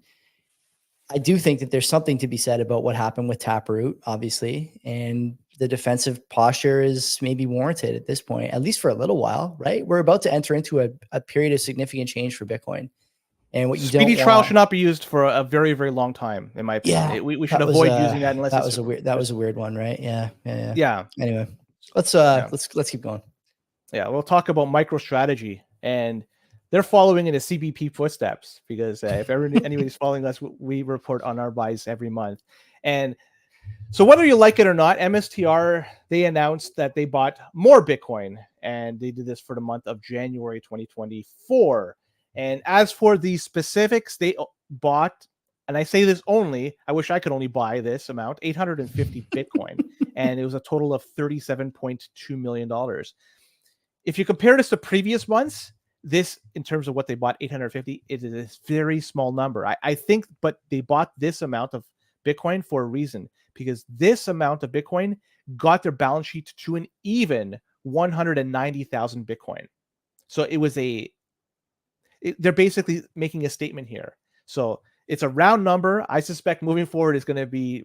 I do think that there's something to be said about what happened with Taproot, obviously, and the defensive posture is maybe warranted at this point, at least for a little while, right? We're about to enter into a period of significant change for Bitcoin. And what you speedy don't trial want, should not be used for a very, very long time, in my opinion. yeah, We should avoid using that unless that was a weird one, right? Yeah. Anyway, let's keep going. Yeah, we'll talk about MicroStrategy, and they're following in the CBP footsteps, because if anybody's following us, we report on our buys every month. And so whether you like it or not, MSTR, they announced that they bought more Bitcoin, and they did this for the month of January 2024. And as for the specifics, they bought, and I say this only, I wish I could only buy this amount, 850 Bitcoin, and it was a total of $37.2 million. If you compare this to previous months, this, in terms of what they bought, 850, it is a very small number. I think, but they bought this amount of Bitcoin for a reason, because this amount of Bitcoin got their balance sheet to an even 190,000 Bitcoin. So they're basically making a statement here. So it's a round number. I suspect moving forward is going to be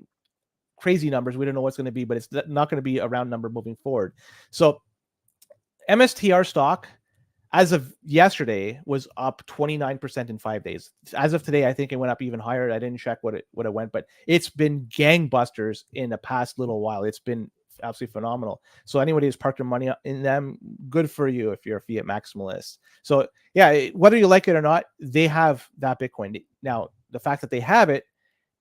crazy numbers. We don't know what's going to be, but it's not going to be a round number moving forward. So MSTR stock, as of yesterday, was up 29% in 5 days. As of today, I think it went up even higher. I didn't check what it went, but it's been gangbusters in the past little while. It's been absolutely phenomenal. So anybody who's parked their money in them, good for you if you're a fiat maximalist. So yeah, whether you like it or not, they have that Bitcoin. Now, the fact that they have it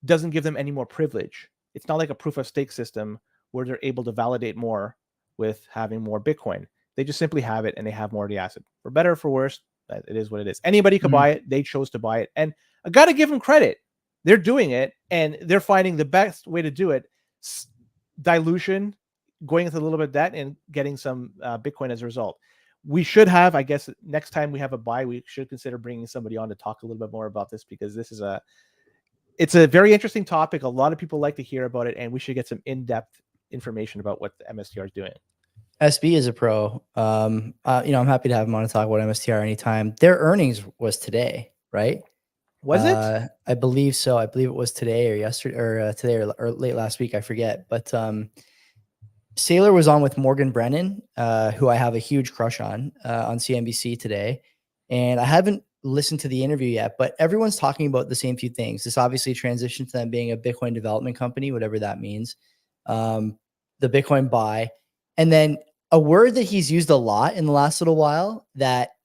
doesn't give them any more privilege. It's not like a proof of stake system where they're able to validate more with having more Bitcoin. They just simply have it, and they have more of the asset. For better or for worse, it is what it is. Anybody could buy it. They chose to buy it. And I got to give them credit. They're doing it, and they're finding the best way to do it. Dilution, going into a little bit of debt, and getting some Bitcoin as a result. We should have, I guess, next time we have a buy, we should consider bringing somebody on to talk a little bit more about this, because this is it's a very interesting topic. A lot of people like to hear about it, and we should get some in-depth information about what the MSTR is doing. SB is a pro. I'm happy to have him on to talk about MSTR anytime. Their earnings was today, right? Was it? I believe so. I believe it was today or yesterday, or today or late last week. I forget. But Saylor was on with Morgan Brennan, who I have a huge crush on CNBC today. And I haven't listened to the interview yet, but everyone's talking about the same few things. This obviously transitioned to them being a Bitcoin development company, whatever that means. The Bitcoin buy. And then a word that he's used a lot in the last little while that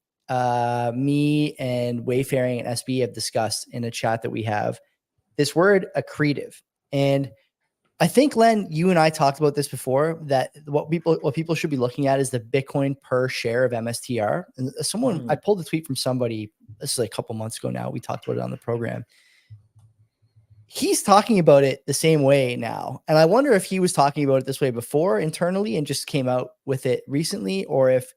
me and Wayfaring and SB have discussed in a chat that we have, this word accretive. And I think, Len, you and I talked about this before, that what people should be looking at is the Bitcoin per share of MSTR. And I pulled a tweet from somebody, this is like a couple months ago now. We talked about it on the program. He's talking about it the same way now. And I wonder if he was talking about it this way before internally and just came out with it recently, or if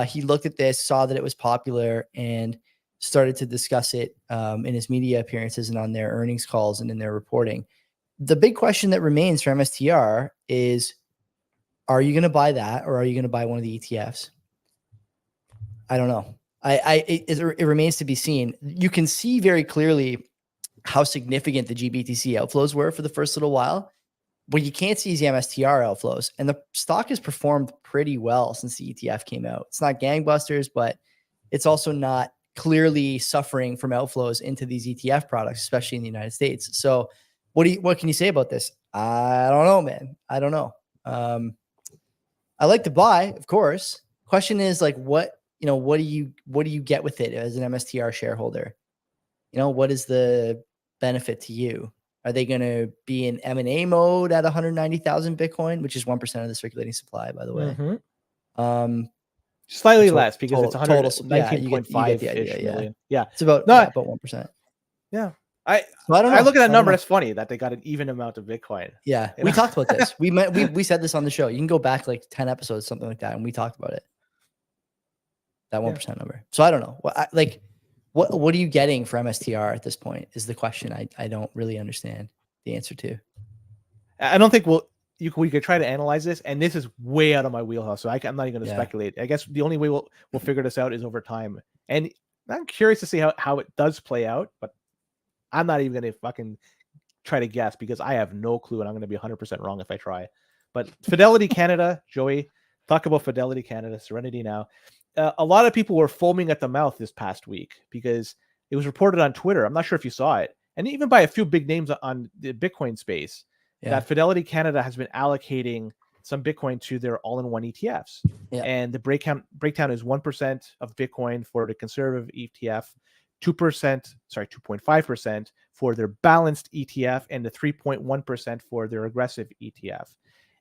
he looked at this, saw that it was popular, and started to discuss it in his media appearances and on their earnings calls and in their reporting. The big question that remains for MSTR is, are you going to buy that, or are you going to buy one of the ETFs? I don't know. It remains to be seen. You can see very clearly how significant the GBTC outflows were for the first little while. What you can't see is the MSTR outflows, and the stock has performed pretty well since the ETF came out. It's not gangbusters, but it's also not clearly suffering from outflows into these ETF products, especially in the United States. So what can you say about this? I don't know, man. I don't know. I like to buy, of course. Question is like, what do you get with it as an MSTR shareholder? What is the benefit to you? Are they going to be in M&A mode at 190,000 Bitcoin, which is 1% of the circulating supply, by the way? Slightly less because it's total. Yeah, you get the 119.5 idea. million. Yeah, it's about 1%. Yeah, I don't know. I look at that number. It's funny that they got an even amount of Bitcoin. Yeah, we talked about this. We said this on the show. You can go back like 10 episodes, something like that, and we talked about it. That 1% number. So I don't know. What are you getting for MSTR at this point is the question I don't really understand the answer to. I don't think we could try to analyze this, and this is way out of my wheelhouse, so I'm not even going to speculate. I guess the only way we'll figure this out is over time, and I'm curious to see how it does play out, but I'm not even going to fucking try to guess because I have no clue, and I'm going to be 100% wrong if I try. But Fidelity Canada, Joey, talk about Fidelity Canada, Serenity Now. A lot of people were foaming at the mouth this past week because it was reported on Twitter. I'm not sure if you saw it, and even by a few big names on the Bitcoin space, that Fidelity Canada has been allocating some Bitcoin to their all-in-one ETFs. Yeah. And the breakdown is 1% of Bitcoin for the conservative ETF, 2.5% for their balanced ETF, and the 3.1% for their aggressive ETF.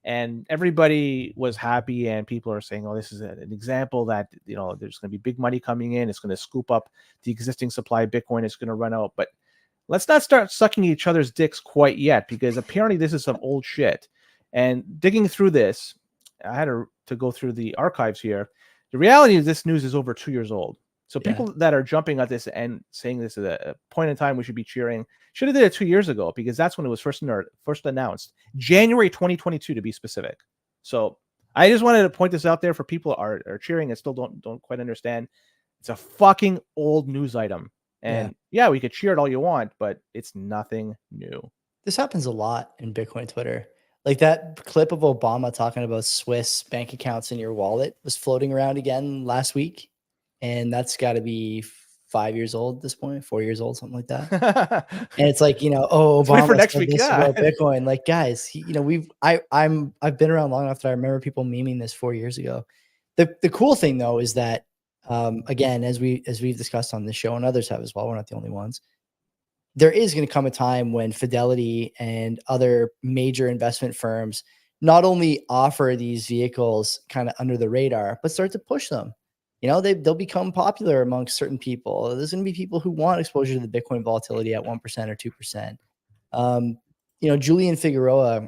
And everybody was happy, and people are saying, oh, this is an example that, there's going to be big money coming in. It's going to scoop up the existing supply of Bitcoin. It's going to run out. But let's not start sucking each other's dicks quite yet, because apparently this is some old shit. And digging through this, I had to go through the archives here. The reality is this news is over 2 years old. So people that are jumping at this and saying this is a point in time we should be cheering should have did it 2 years ago, because that's when it was first announced, January 2022 to be specific. So I just wanted to point this out there for people are cheering and still don't quite understand. It's a fucking old news item, and we could cheer it all you want, but it's nothing new. This happens a lot in Bitcoin Twitter. Like that clip of Obama talking about Swiss bank accounts in your wallet was floating around again last week. And that's got to be 5 years old at this point, 4 years old, something like that. And it's like, Obama for next week, about Bitcoin. Like, guys, I've been around long enough that I remember people memeing this 4 years ago. The cool thing though is that, again, as we've discussed on this show, and others have as well, we're not the only ones. There is going to come a time when Fidelity and other major investment firms not only offer these vehicles kind of under the radar, but start to push them. They'll become popular amongst certain people. There's going to be people who want exposure to the Bitcoin volatility at 1% or 2%. Julian Figueroa,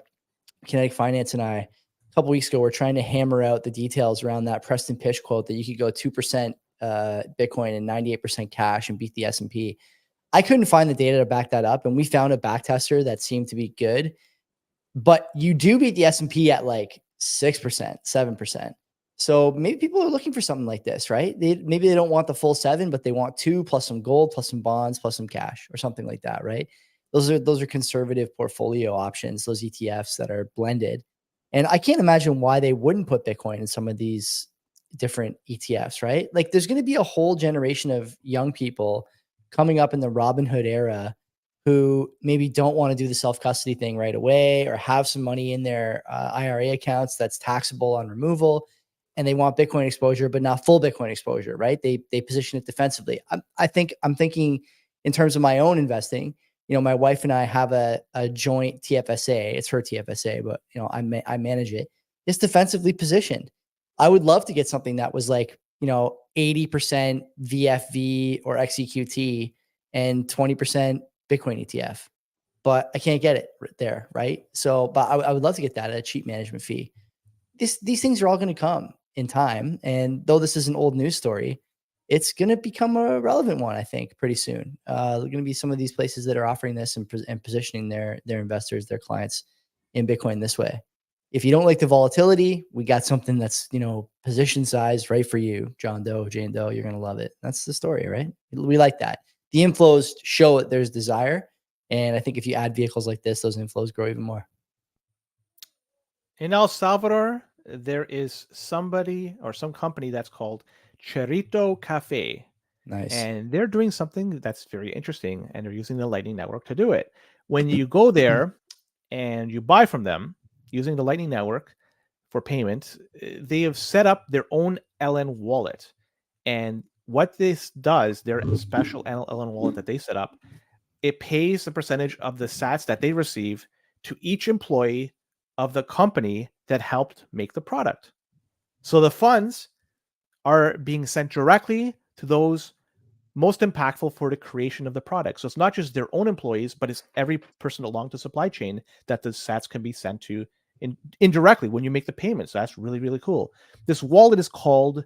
Kinetic Finance, and I, a couple weeks ago, were trying to hammer out the details around that Preston Pitch quote that you could go 2% Bitcoin and 98% cash and beat the S&P. I couldn't find the data to back that up, and we found a back tester that seemed to be good. But you do beat the S&P at like 6%, 7%. So maybe people are looking for something like this, right? Maybe they don't want the full 7, but they want 2 plus some gold, plus some bonds, plus some cash or something like that, right? Those are conservative portfolio options, those ETFs that are blended. And I can't imagine why they wouldn't put Bitcoin in some of these different ETFs, right? Like there's going to be a whole generation of young people coming up in the Robinhood era who maybe don't want to do the self-custody thing right away, or have some money in their IRA accounts that's taxable on removal, and they want Bitcoin exposure, but not full Bitcoin exposure, right? They position it defensively. I'm thinking in terms of my own investing. My wife and I have a joint TFSA. It's her TFSA, but I manage it. It's defensively positioned. I would love to get something that was like 80% VFV or XEQT and 20% Bitcoin ETF, but I can't get it there, right? So, but I would love to get that at a cheap management fee. These things are all going to come in time. And though this is an old news story, it's going to become a relevant one, I think, pretty soon. There are going to be some of these places that are offering this and positioning their investors, their clients in Bitcoin this way. If you don't like the volatility, we got something that's, position size right for you, John Doe, Jane Doe. You're going to love it. That's the story, right? We like that. The inflows show that there's desire. And I think if you add vehicles like this, those inflows grow even more. In El Salvador, there is somebody or some company that's called Cherito Cafe. Nice. And they're doing something that's very interesting, and they're using the Lightning Network to do it. When you go there and you buy from them using the Lightning Network for payment, they have set up their own LN wallet. And what this does, their special LN wallet that they set up, it pays the percentage of the sats that they receive to each employee of the company that helped make the product. So the funds are being sent directly to those most impactful for the creation of the product. So it's not just their own employees, but it's every person along the supply chain that the sats can be sent to indirectly when you make the payment. So that's really, really cool. This wallet is called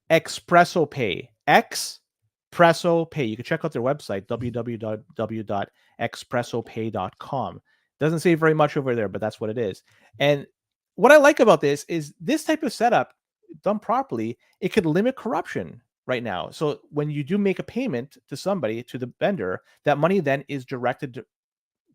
Expresso Pay. Expresso Pay. You can check out their website, www.expressopay.com. Doesn't say very much over there, but that's what it is. And what I like about this is this type of setup done properly, it could limit corruption right now. So when you do make a payment to somebody, to the vendor, that money then is directed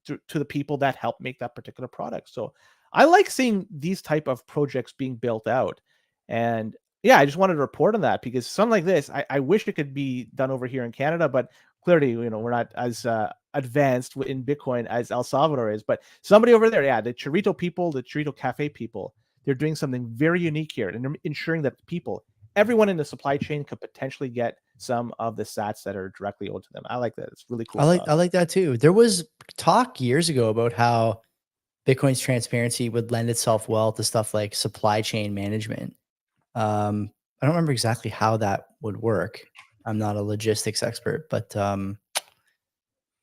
to the people that help make that particular product. So I like seeing these type of projects being built out. And yeah, I just wanted to report on that because something like this, I wish it could be done over here in Canada, but clearly, we're not as advanced in Bitcoin as El Salvador is. But somebody over there, yeah, the Cherito people, the Cherito Cafe people, they're doing something very unique here, and they're ensuring that everyone in the supply chain could potentially get some of the sats that are directly owed to them. I like that. It's really cool. I like that too. There was talk years ago about how Bitcoin's transparency would lend itself well to stuff like supply chain management. I don't remember exactly how that would work. I'm not a logistics expert, but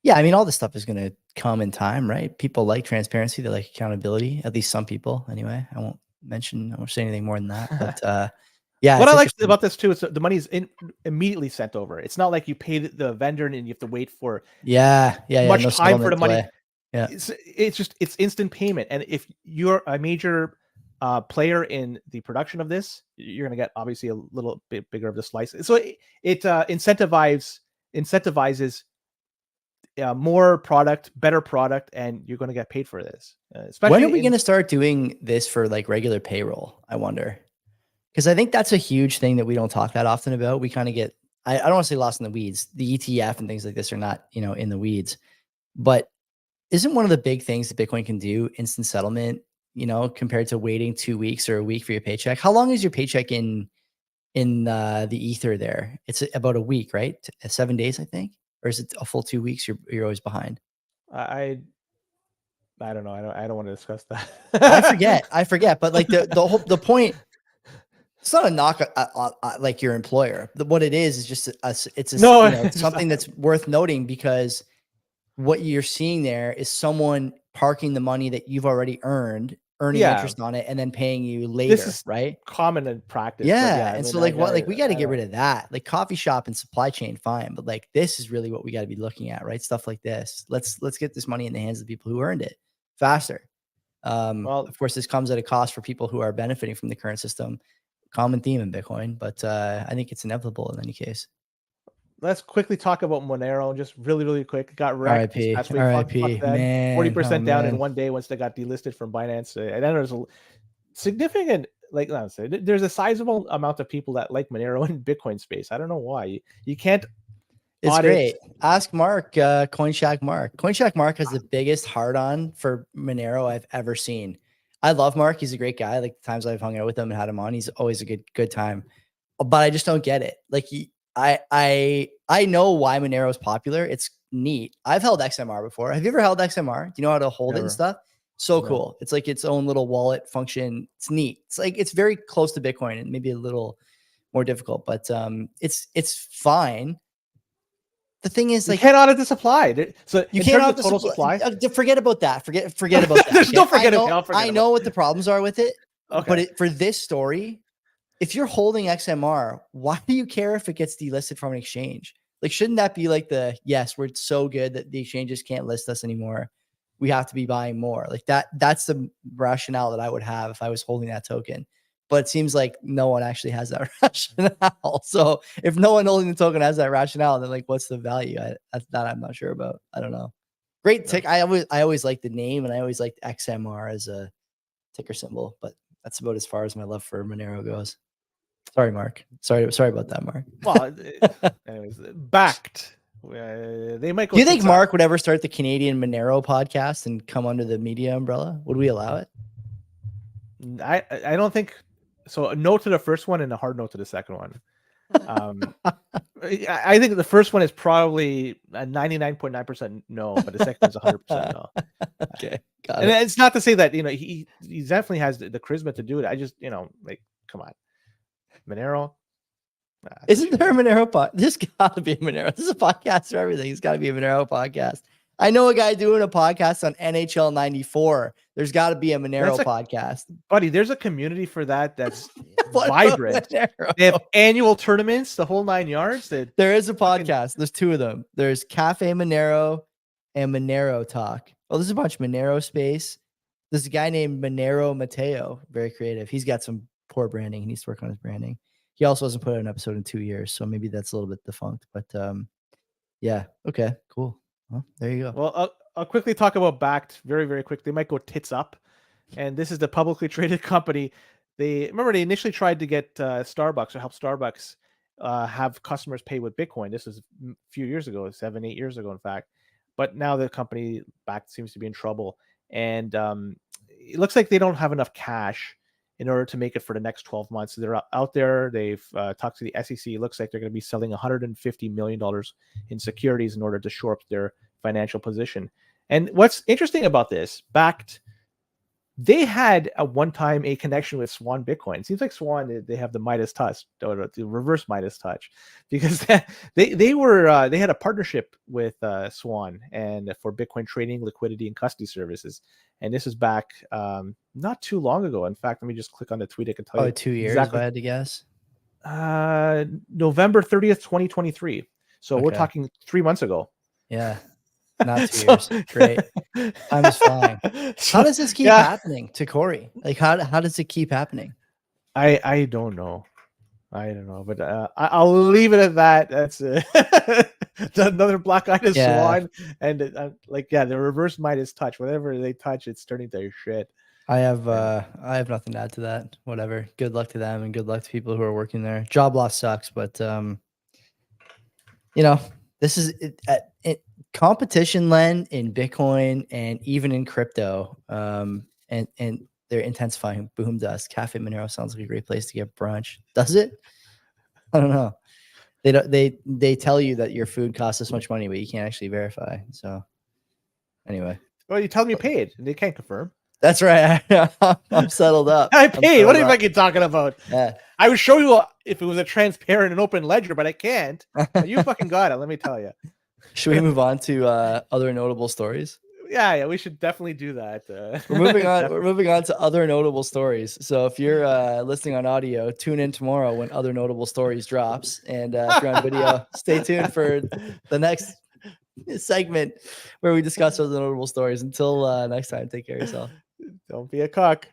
yeah, I mean, all this stuff is going to come in time, right? People like transparency. They like accountability, at least some people anyway. I won't say anything more than that, but yeah. What I like about this too is the money is immediately sent over. It's not like you pay the vendor and you have to wait for much time for the money. Delay. Yeah, it's instant payment. And if you're a major player in the production of this, you're going to get obviously a little bit bigger of the slice. So it incentivizes more product, better product, and you're going to get paid for this. Especially when are we going to start doing this for like regular payroll? I wonder. Because I think that's a huge thing that we don't talk that often about. We kind of get, I don't want to say lost in the weeds. The ETF and things like this are not, in the weeds. But isn't one of the big things that Bitcoin can do instant settlement, compared to waiting 2 weeks or a week for your paycheck? How long is your paycheck in the ether there? It's about a week, right? 7 days, I think. Or is it a full 2 weeks? You're always behind. I don't know. I don't want to discuss that. I forget. But like the point, it's not a knock like your employer. What it is just something that's worth noting, because what you're seeing there is someone parking the money that you've already earning interest on it and then paying you later. This is right? Common in practice. Yeah. And so we got to get rid of that. Like coffee shop and supply chain, fine. But like, this is really what we got to be looking at, right? Stuff like this. Let's get this money in the hands of the people who earned it faster. Well, of course, this comes at a cost for people who are benefiting from the current system. Common theme in Bitcoin, but I think it's inevitable in any case. Let's quickly talk about Monero, just really, really quick. Got wrecked RIP, last week. RIP, man. 40% down in one day once they got delisted from Binance. And then there's a significant, there's a sizable amount of people that like Monero in Bitcoin space. I don't know why. You can't. It's great. Ask Mark, CoinShack Mark. CoinShack Mark has the biggest hard-on for Monero I've ever seen. I love Mark. He's a great guy. Like the times I've hung out with him and had him on, he's always a good time. But I just don't get it. Like I know why Monero is popular. It's neat. I've held XMR before. Have you ever held XMR? Do you know how to hold it and stuff? So cool. It's like its own little wallet function. It's neat. It's like, it's very close to Bitcoin and maybe a little more difficult, but it's fine. The thing is, like, you can't audit the supply. So you can't audit the total supply. Forget about that. Forget about that. Don't forget it. I know what the problems are with it. Okay. But for this story, if you're holding XMR, why do you care if it gets delisted from an exchange? Like, shouldn't that be like yes, we're so good that the exchanges can't list us anymore. we have to be buying more. Like that's the rationale that I would have if I was holding that token. But it seems like no one actually has that rationale. So if no one holding the token has that rationale, then like, what's the value? That I'm not sure about. I don't know. Great tick. I always like the name, and I always liked XMR as a ticker symbol, but that's about as far as my love for Monero goes. Sorry, Mark. Sorry about that, Mark. Well, anyways, Bakkt. They might go. Do you think Mark would ever start the Canadian Monero podcast and come under the media umbrella? Would we allow it? I don't think so. A no to the first one and a hard no to the second one. I think the first one is probably a 99.9% no, but the second one's 100% no. Okay, got and it. It's not to say that he definitely has the charisma to do it. I just like, come on, Monero. Isn't there a Monero podcast? There's got to be a Monero. This is a podcast for everything. It's got to be a Monero podcast. I know a guy doing a podcast on NHL 94. There's got to be a Monero podcast. Buddy, there's a community for that that's vibrant. They have annual tournaments, the whole 9 yards. There is a podcast. There's two of them. There's Cafe Monero and Monero Talk. Oh, there's a bunch of Monero space. There's a guy named Monero Mateo. Very creative. He's got some poor branding. He needs to work on his branding. He also hasn't put out an episode in 2 years, so maybe that's a little bit defunct. But yeah, okay, cool. Well, there you go. Well, I'll quickly talk about Bakkt very, very quick. They might go tits up, and this is the publicly traded company. They initially tried to get Starbucks or help Starbucks have customers pay with Bitcoin. This was a few years ago, 7-8 years ago, in fact. But now the company Bakkt seems to be in trouble, and it looks like they don't have enough cash in order to make it for the next 12 months. They're out there. They've talked to the SEC. It looks like they're going to be selling $150 million in securities in order to shore up their financial position. And what's interesting about this, Bakkt, they had at one time a connection with Swan Bitcoin. It seems like Swan, they have the Midas touch, or the reverse Midas touch, because they had a partnership with Swan and for Bitcoin trading, liquidity, and custody services. And this is back not too long ago. In fact, let me just click on the tweet. I can tell you 2 years. exactly. If I had to guess. November 30th, 2023. So we're talking 3 months ago. Yeah. Not 2 years. Great. Time is flying. How does this keep happening to Corey? Like, how does it keep happening? I don't know. I don't know, but I'll leave it at that. That's another black-eyed Swan, and the reverse Midas touch. Whatever they touch, it's turning to shit. I have nothing to add to that. Whatever. Good luck to them, and good luck to people who are working there. Job loss sucks, but this is it. Competition lend in Bitcoin and even in crypto, and they're intensifying. Boom dust. Cafe Monero sounds like a great place to get brunch. Does it? I don't know. They tell you that your food costs this much money, but you can't actually verify. So anyway, well, you tell them you paid, and they can't confirm. That's right. I'm settled up. I paid. What are you fucking talking about? Yeah. I would show you if it was a transparent and open ledger, but I can't. You fucking got it. Let me tell you. Should we move on to other notable stories? Yeah, we should definitely do that. We're moving on. We're moving on to other notable stories. So if you're listening on audio, tune in tomorrow when other notable stories drops, and if you're on video, stay tuned for the next segment where we discuss other notable stories. Until next time, take care of yourself. Don't be a cock.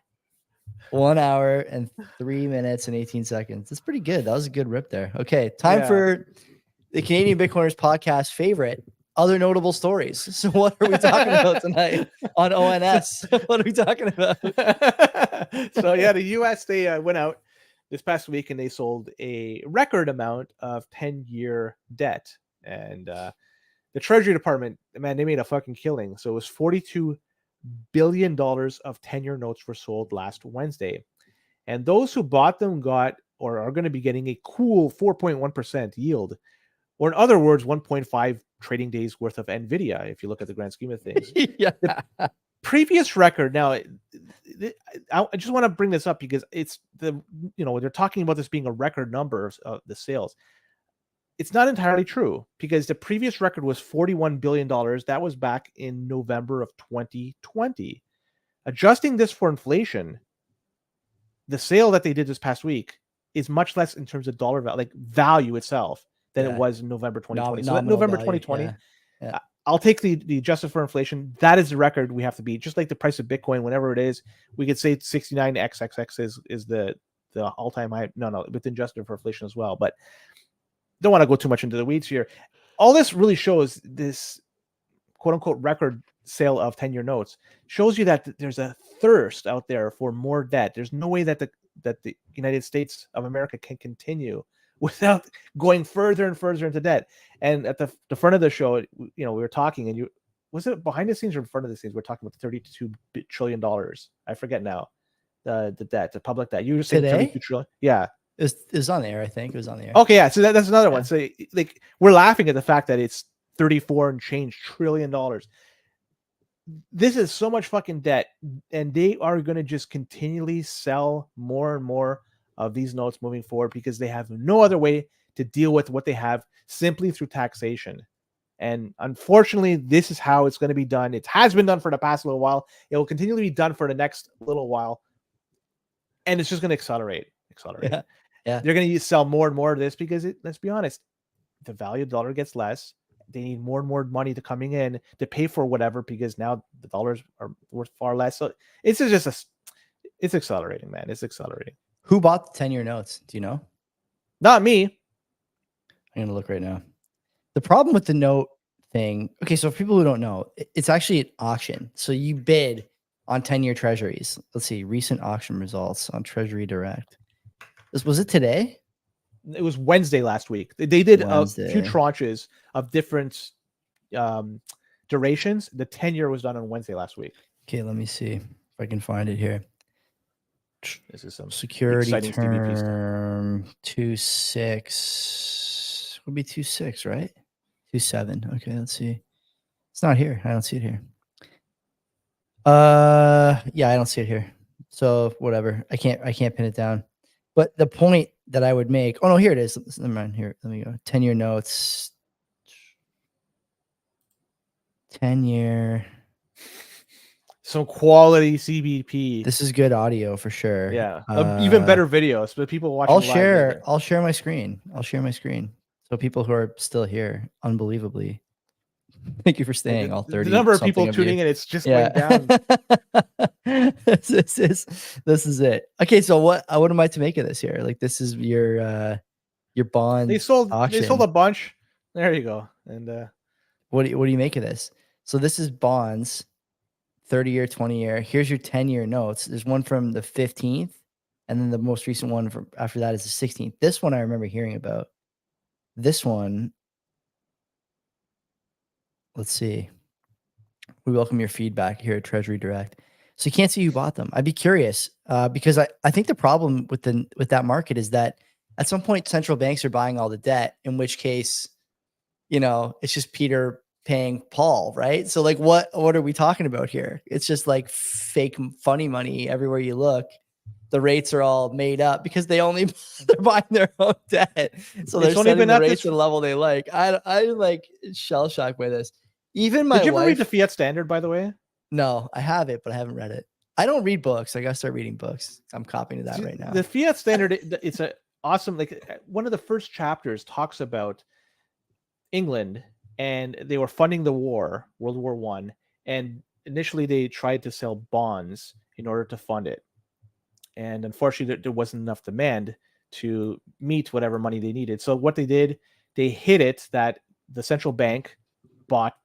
1 hour and 3 minutes and 18 seconds. That's pretty good. That was a good rip there. Okay, time for the Canadian Bitcoiners podcast favorite, other notable stories. So what are we talking about tonight on ONS? What are we talking about? So the US, they went out this past week and they sold a record amount of 10-year debt. And the Treasury Department, man, they made a fucking killing. So it was $42 billion of 10-year notes were sold last Wednesday. And those who bought them got or are going to be getting a cool 4.1% yield. Or in other words, 1.5 trading days worth of NVIDIA, if you look at the grand scheme of things. The previous record, now, I just want to bring this up because it's they're talking about this being a record number of the sales. It's not entirely true because the previous record was $41 billion. That was back in November of 2020. Adjusting this for inflation, the sale that they did this past week is much less in terms of dollar value, like value itself, than it was in November 2020. So that November 2020, I'll take the adjusted for inflation. That is the record we have to beat. Just like the price of Bitcoin, whenever it is, we could say 69xxx is the all-time high. No, with adjusted for inflation as well. But don't want to go too much into the weeds here. All this really shows this quote unquote record sale of 10-year notes shows you that there's a thirst out there for more debt. There's no way that the United States of America can continue without going further and further into debt. And at the front of the show, we were talking, and was it behind the scenes or in front of the scenes? We're talking about the $32 trillion. I forget now. The debt, the public debt. You were saying 32 trillion. Yeah. It was on the air. I think it was on the air. Okay, yeah. So that's another one. So like we're laughing at the fact that it's 34 and change trillion dollars. This is so much fucking debt, and they are going to just continually sell more and more of these notes moving forward because they have no other way to deal with what they have simply through taxation. And unfortunately, this is how it's going to be done. It has been done for the past little while. It will continually be done for the next little while, and it's just going to accelerate. Yeah. They're going to sell more and more of this because let's be honest, the value of the dollar gets less. They need more and more money to coming in to pay for whatever because now the dollars are worth far less. So it's accelerating, man. It's accelerating. Who bought the 10-year notes? Do you know? Not me. I'm going to look right now. The problem with the note thing. Okay. So for people who don't know, it's actually an auction. So you bid on 10-year treasuries. Let's see. Recent auction results on Treasury Direct. Was it today? It was Wednesday last week. They did Wednesday. a few tranches of different durations. The 10-year was done on Wednesday last week. Okay, let me see if I can find it here. This is some security exciting CBP term 2.6 would be 2.6, right? 2.7. Okay, let's see. It's not here. I don't see it here. Yeah, I don't see it here. So whatever. I can't pin it down. But the point that I would make, oh no, here it is. Never mind. Here, let me go. 10-year notes. 10-year. Some quality CBP. This is good audio for sure. Yeah, even better videos. But people watching. I'll share my screen. So people who are still here, unbelievably, thank you for staying. All 30. The number of people tuning in, it's just going down. This is it. Okay, so what am I to make of this here? Like, this is your bond. They sold auction. a bunch. There you go. And what do you make of this? So this is bonds, 30-year, 20-year. Here's your 10-year notes. There's one from the 15th, and then the most recent one from after that is the 16th. This one I remember hearing about. This one, let's see. We welcome your feedback here at Treasury Direct. So you can't see who bought them. I'd be curious because I think the problem with that market is that at some point central banks are buying all the debt, in which case, it's just Peter paying Paul, right? So like what are we talking about here? It's just like fake funny money everywhere you look. The rates are all made up because they're buying their own debt. So they're setting the rates at a level they like. I like shell shocked by this. Even my wife. Did you ever read the Fiat Standard, by the way? No, I have it, but I haven't read it. I don't read books. I got to start reading books. I'm copying that right now. The Fiat Standard, it's a awesome, like one of the first chapters talks about England, and they were funding the war, World War I, and initially they tried to sell bonds in order to fund it. And unfortunately, there wasn't enough demand to meet whatever money they needed. So what they did, they hid it that the central bank bought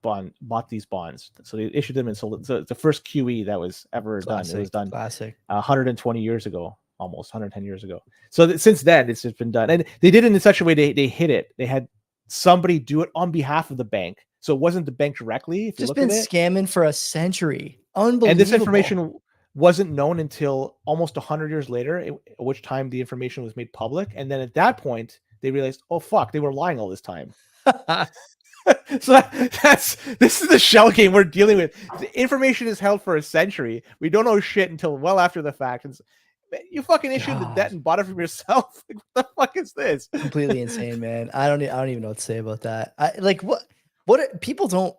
these bonds. So they issued them and sold it. So it's the first QE that was ever done. It was done 120 years ago, almost 110 years ago. So since then, it's just been done. And they did it in such a way they hid it. They had somebody do it on behalf of the bank. So it wasn't the bank directly. If just been scamming for a century. Unbelievable. And this information wasn't known until almost 100 years later, at which time the information was made public. And then at that point, they realized, oh, fuck, they were lying all this time. So this is the shell game we're dealing with. The information is held for a century. We don't know shit until well after the fact. And you fucking issued the debt and bought it from yourself. Like, what the fuck is this? Completely insane, man. I don't even know what to say about that. What people don't.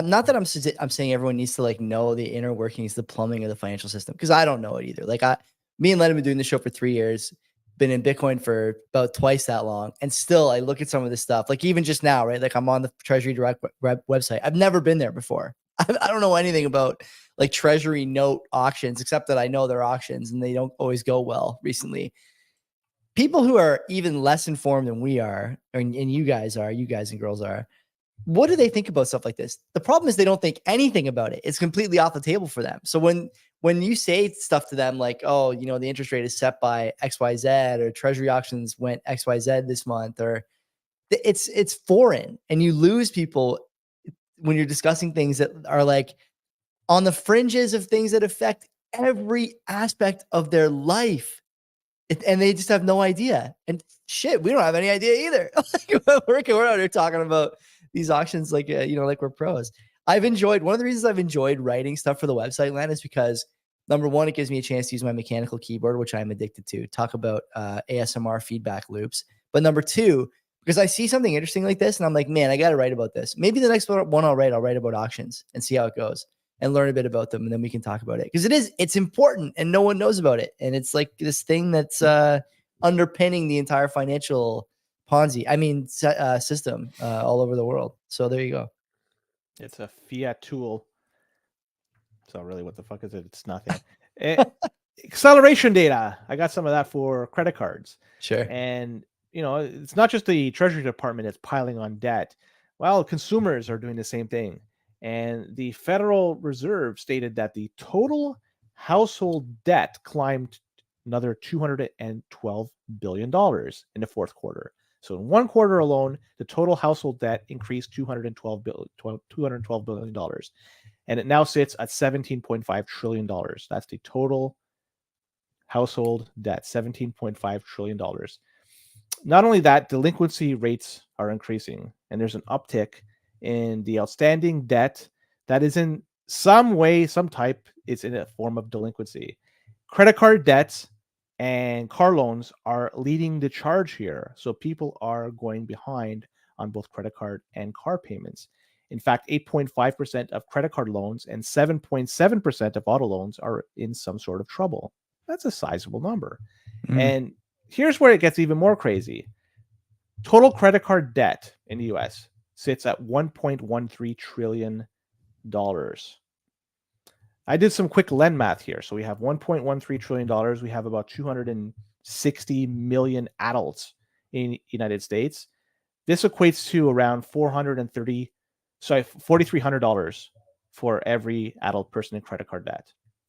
Not that I'm saying everyone needs to like know the inner workings, the plumbing of the financial system, because I don't know it either. Like me and Len have been doing the show for 3 years. been in Bitcoin for about twice that long. And still I look at some of this stuff, like even just now, right? Like I'm on the Treasury Direct website. I've never been there before. I don't know anything about like Treasury note auctions, except that I know they're auctions and they don't always go well recently. People who are even less informed than we are, and you guys and girls are, what do they think about stuff like this? The problem is they don't think anything about it. It's completely off the table for them. So when you say stuff to them like, oh, you know, the interest rate is set by XYZ, or Treasury auctions went XYZ this month, or it's foreign, and you lose people when you're discussing things that are like on the fringes of things that affect every aspect of their life. And they just have no idea. And shit, we don't have any idea either. We're out here talking about these auctions like, you know, like we're pros. One of the reasons I've enjoyed writing stuff for the website, Len, is because number one, it gives me a chance to use my mechanical keyboard, which I'm addicted to, talk about ASMR feedback loops. But number two, because I see something interesting like this and I'm like, man, I got to write about this. Maybe the next one I'll write about auctions and see how it goes and learn a bit about them. And then we can talk about it, because it's important and no one knows about it. And it's like this thing that's underpinning the entire financial system all over the world. So there you go. It's a fiat tool. So really, what the fuck is it? It's nothing. Acceleration data. I got some of that for credit cards. Sure. And, you know, it's not just the Treasury Department that's piling on debt. Well, consumers are doing the same thing. And the Federal Reserve stated that the total household debt climbed another $212 billion in the fourth quarter. So in one quarter alone, the total household debt increased $212 billion. And it now sits at $17.5 trillion. That's the total household debt, $17.5 trillion. Not only that, delinquency rates are increasing, and there's an uptick in the outstanding debt that is in some way, some type, it's in a form of delinquency. Credit card debts and car loans are leading the charge here. So people are going behind on both credit card and car payments. In fact, 8.5% of credit card loans and 7.7% of auto loans are in some sort of trouble. That's a sizable number. And here's where it gets even more crazy. Total credit card debt in the US sits at $1.13 trillion. I did some quick Len math here. So we have $1.13 trillion. We have about 260 million adults in the United States. This equates to around $4,300 for every adult person in credit card debt.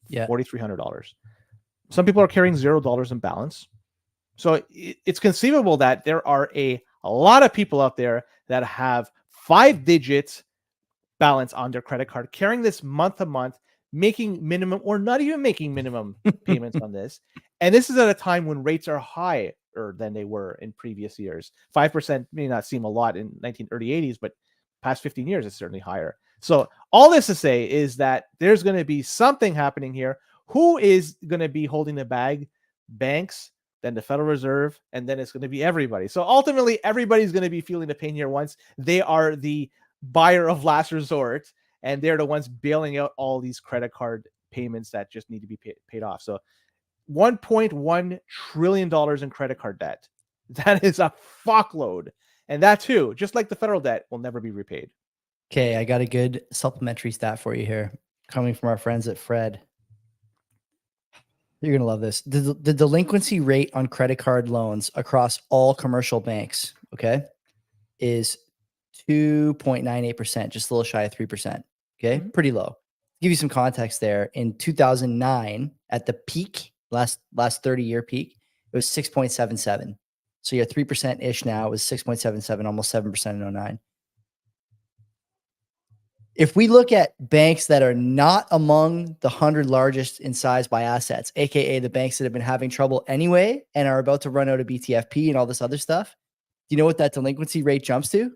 Yeah. $4,300. Some people are carrying $0 in balance. So it's conceivable that there are a lot of people out there that have 5 digits balance on their credit card, carrying this month to month, making minimum or not even making minimum payments on this. And this is at a time when rates are higher than they were in previous years. 5% may not seem a lot in early 80s, but past 15 years, it's certainly higher. So all this to say is that there's going to be something happening here. Who is going to be holding the bag? Banks, then the Federal Reserve, and then it's going to be everybody. So ultimately, everybody's going to be feeling the pain here once. They are the buyer of last resort, and they're the ones bailing out all these credit card payments that just need to be paid off. So $1.1 trillion in credit card debt. That is a fuckload. And that too, just like the federal debt, will never be repaid. Okay, I got a good supplementary stat for you here, coming from our friends at Fred. You're going to love this. The delinquency rate on credit card loans across all commercial banks, okay, is 2.98%, just a little shy of 3%. Okay, pretty low. Give you some context there. In 2009, at the peak, last 30-year peak, it was 6.77. So you're 3% ish now. It was 6.77, almost 7% in 09. If we look at banks that are not among the 100 largest in size by assets, aka the banks that have been having trouble anyway and are about to run out of BTFP and all this other stuff, do you know what that delinquency rate jumps to?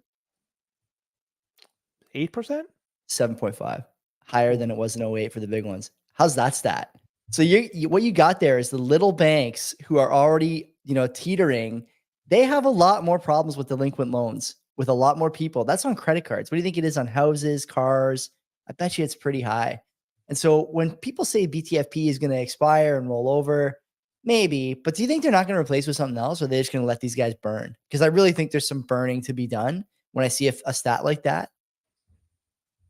8%? 7.5, higher than it was in 08 for the big ones. How's that stat? So what you got there is the little banks who are already, teetering. They have a lot more problems with delinquent loans, with a lot more people. That's on credit cards. What do you think it is on houses, cars? I bet you it's pretty high. And so when people say BTFP is going to expire and roll over, Maybe, but do you think they're not going to replace with something else, or are they just going to let these guys burn? Because I really think there's some burning to be done when I see a stat like that.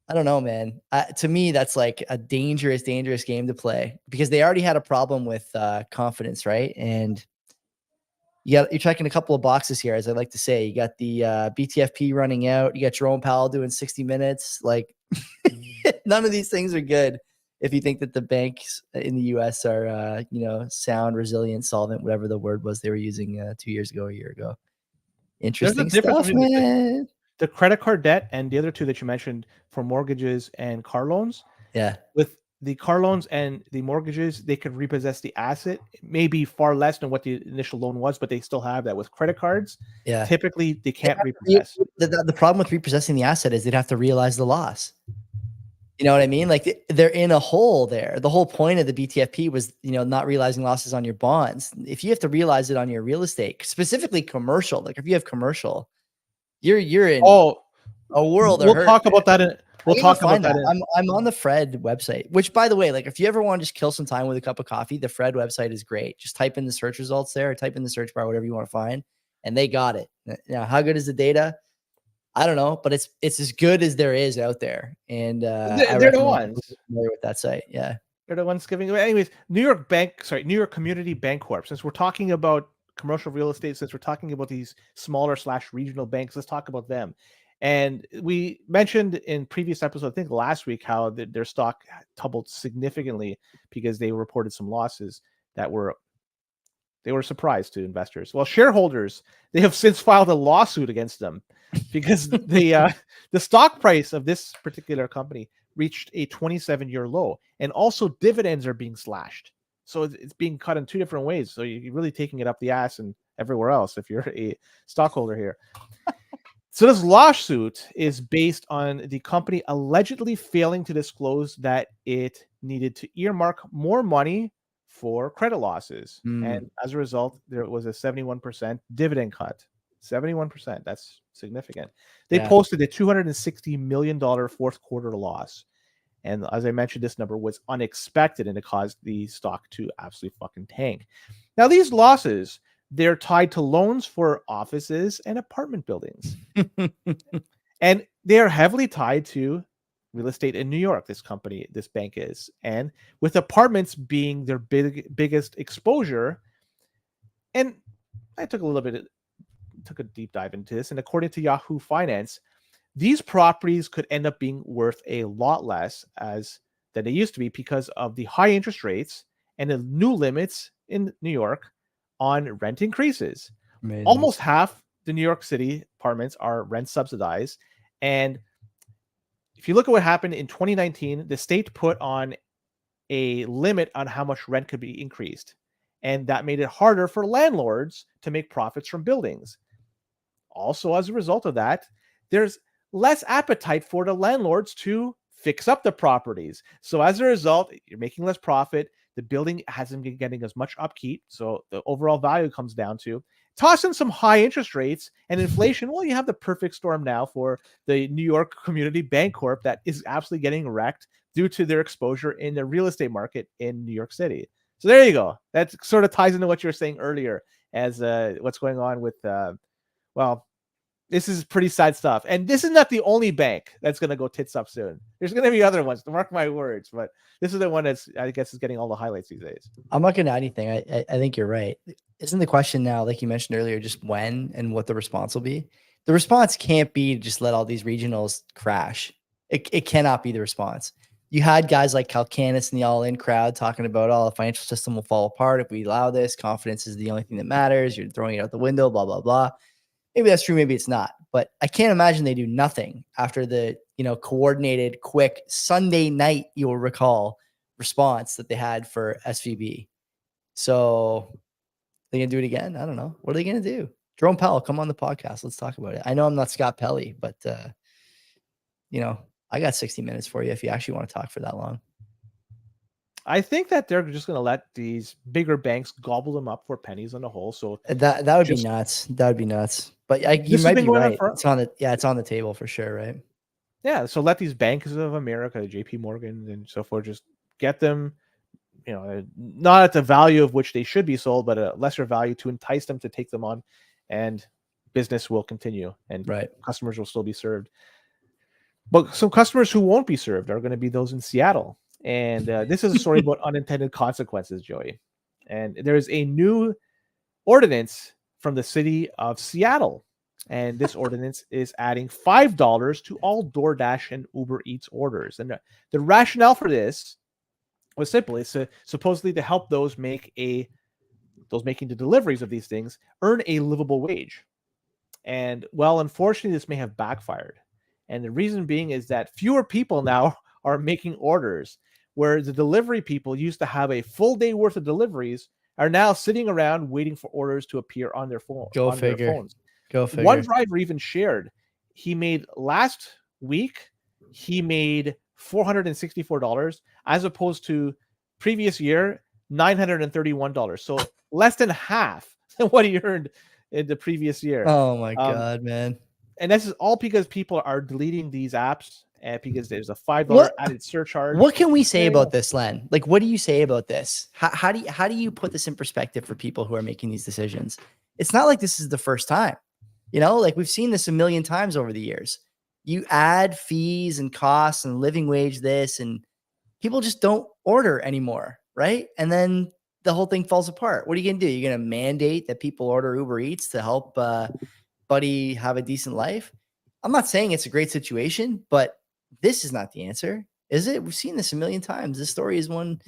I don't know, man. To me, that's like a dangerous, dangerous game to play because they already had a problem with confidence, right? And you're checking a couple of boxes here, as I like to say. You got the BTFP running out. You got Jerome Powell doing 60 minutes. Like, none of these things are good if you think that the banks in the U.S. are, sound, resilient, solvent, whatever the word was they were using 2 years ago, a year ago. Interesting stuff, man. The credit card debt and the other two that you mentioned for mortgages and car loans. Yeah. With the car loans and the mortgages, they could repossess the asset, maybe far less than what the initial loan was, but they still have that. With credit cards, typically they can't repossess. The problem with repossessing the asset is they'd have to realize the loss. You know what I mean? Like they're in a hole there. The whole point of the BTFP was, not realizing losses on your bonds. If you have to realize it on your real estate, specifically commercial, like if you have commercial, you're in a world. We'll talk about that. We'll talk about that. I'm on the Fred website, which, by the way, like if you ever want to just kill some time with a cup of coffee, the Fred website is great. Just type in the search results there, or type in the search bar, whatever you want to find, and they got it. Now, how good is the data? I don't know, but it's as good as there is out there. And they're the ones familiar with that site. Yeah, they're the ones giving away. Anyways, New York Community Bank Corp. Since we're talking about commercial real estate, since we're talking about these smaller / regional banks, let's talk about them. And we mentioned in previous episodes, I think last week, how their stock tumbled significantly because they reported some losses that were a surprise to investors. Well, shareholders, they have since filed a lawsuit against them because the stock price of this particular company reached a 27-year low, and also dividends are being slashed. So it's being cut in two different ways. So you're really taking it up the ass and everywhere else if you're a stockholder here. So this lawsuit is based on the company allegedly failing to disclose that it needed to earmark more money for credit losses. And as a result, there was a 71% dividend cut. 71%. That's significant. They posted a $260 million fourth quarter loss. And as I mentioned, this number was unexpected, and it caused the stock to absolutely fucking tank. Now, these losses, they're tied to loans for offices and apartment buildings. And they are heavily tied to real estate in New York, this bank is. And with apartments being their biggest exposure. And I took a deep dive into this. And according to Yahoo Finance, these properties could end up being worth a lot less than they used to be because of the high interest rates and the new limits in New York on rent increases. Amazing. Almost half the New York City apartments are rent subsidized. And if you look at what happened in 2019, the state put on a limit on how much rent could be increased. And that made it harder for landlords to make profits from buildings. Also, as a result of that, there's less appetite for the landlords to fix up the properties. So as a result, you're making less profit. The building hasn't been getting as much upkeep. So the overall value comes down to toss in some high interest rates and inflation. Well, you have the perfect storm now for the New York Community Bank Corp that is absolutely getting wrecked due to their exposure in the real estate market in New York City. So there you go. That sort of ties into what you were saying earlier as what's going on with, this is pretty sad stuff. And this is not the only bank that's going to go tits up soon. There's going to be other ones, to mark my words. But this is the one that's, I guess, is getting all the highlights these days. I'm not going to add anything. I think you're right. Isn't the question now, like you mentioned earlier, just when and what the response will be? The response can't be to just let all these regionals crash. It cannot be the response. You had guys like Calcanis and the all-in crowd talking about, the financial system will fall apart if we allow this. Confidence is the only thing that matters. You're throwing it out the window, blah, blah, blah. Maybe that's true. Maybe it's not. But I can't imagine they do nothing after the, coordinated, quick Sunday night, you will recall, response that they had for SVB. So they're going to do it again? I don't know. What are they going to do? Jerome Powell, come on the podcast. Let's talk about it. I know I'm not Scott Pelley, but, I got 60 minutes for you if you actually want to talk for that long. I think that they're just going to let these bigger banks gobble them up for pennies on the whole. So that would be nuts. That would be nuts. But you might be right. It's on the table for sure, right? Yeah. So let these banks of America, JP Morgan and so forth, just get them, not at the value of which they should be sold, but a lesser value to entice them to take them on, and business will continue and customers will still be served. But some customers who won't be served are going to be those in Seattle. And this is a story about unintended consequences, Joey. And there is a new ordinance from the city of Seattle. And this ordinance is adding $5 to all DoorDash and Uber Eats orders. And the rationale for this was simple. It's supposedly to help those making the deliveries of these things earn a livable wage. And well, unfortunately, this may have backfired. And the reason being is that fewer people now are making orders, where the delivery people used to have a full day worth of deliveries are now sitting around waiting for orders to appear on their phone. Go figure. Their phones. Go figure. One driver even shared he made last week, he made $464 as opposed to previous year $931. So less than half than what he earned in the previous year. Oh my God, man. And this is all because people are deleting these apps because there's a $5 added surcharge. What can we say about this, Len? Like, what do you say about this? How do you put this in perspective for people who are making these decisions? It's not like this is the first time, like we've seen this a million times over the years. You add fees and costs and living wage this, and people just don't order anymore, right? And then the whole thing falls apart. What are you going to do? You're going to mandate that people order Uber Eats to help buddy have a decent life? I'm not saying it's a great situation, but this is not the answer, is it? We've seen this a million times. This story is one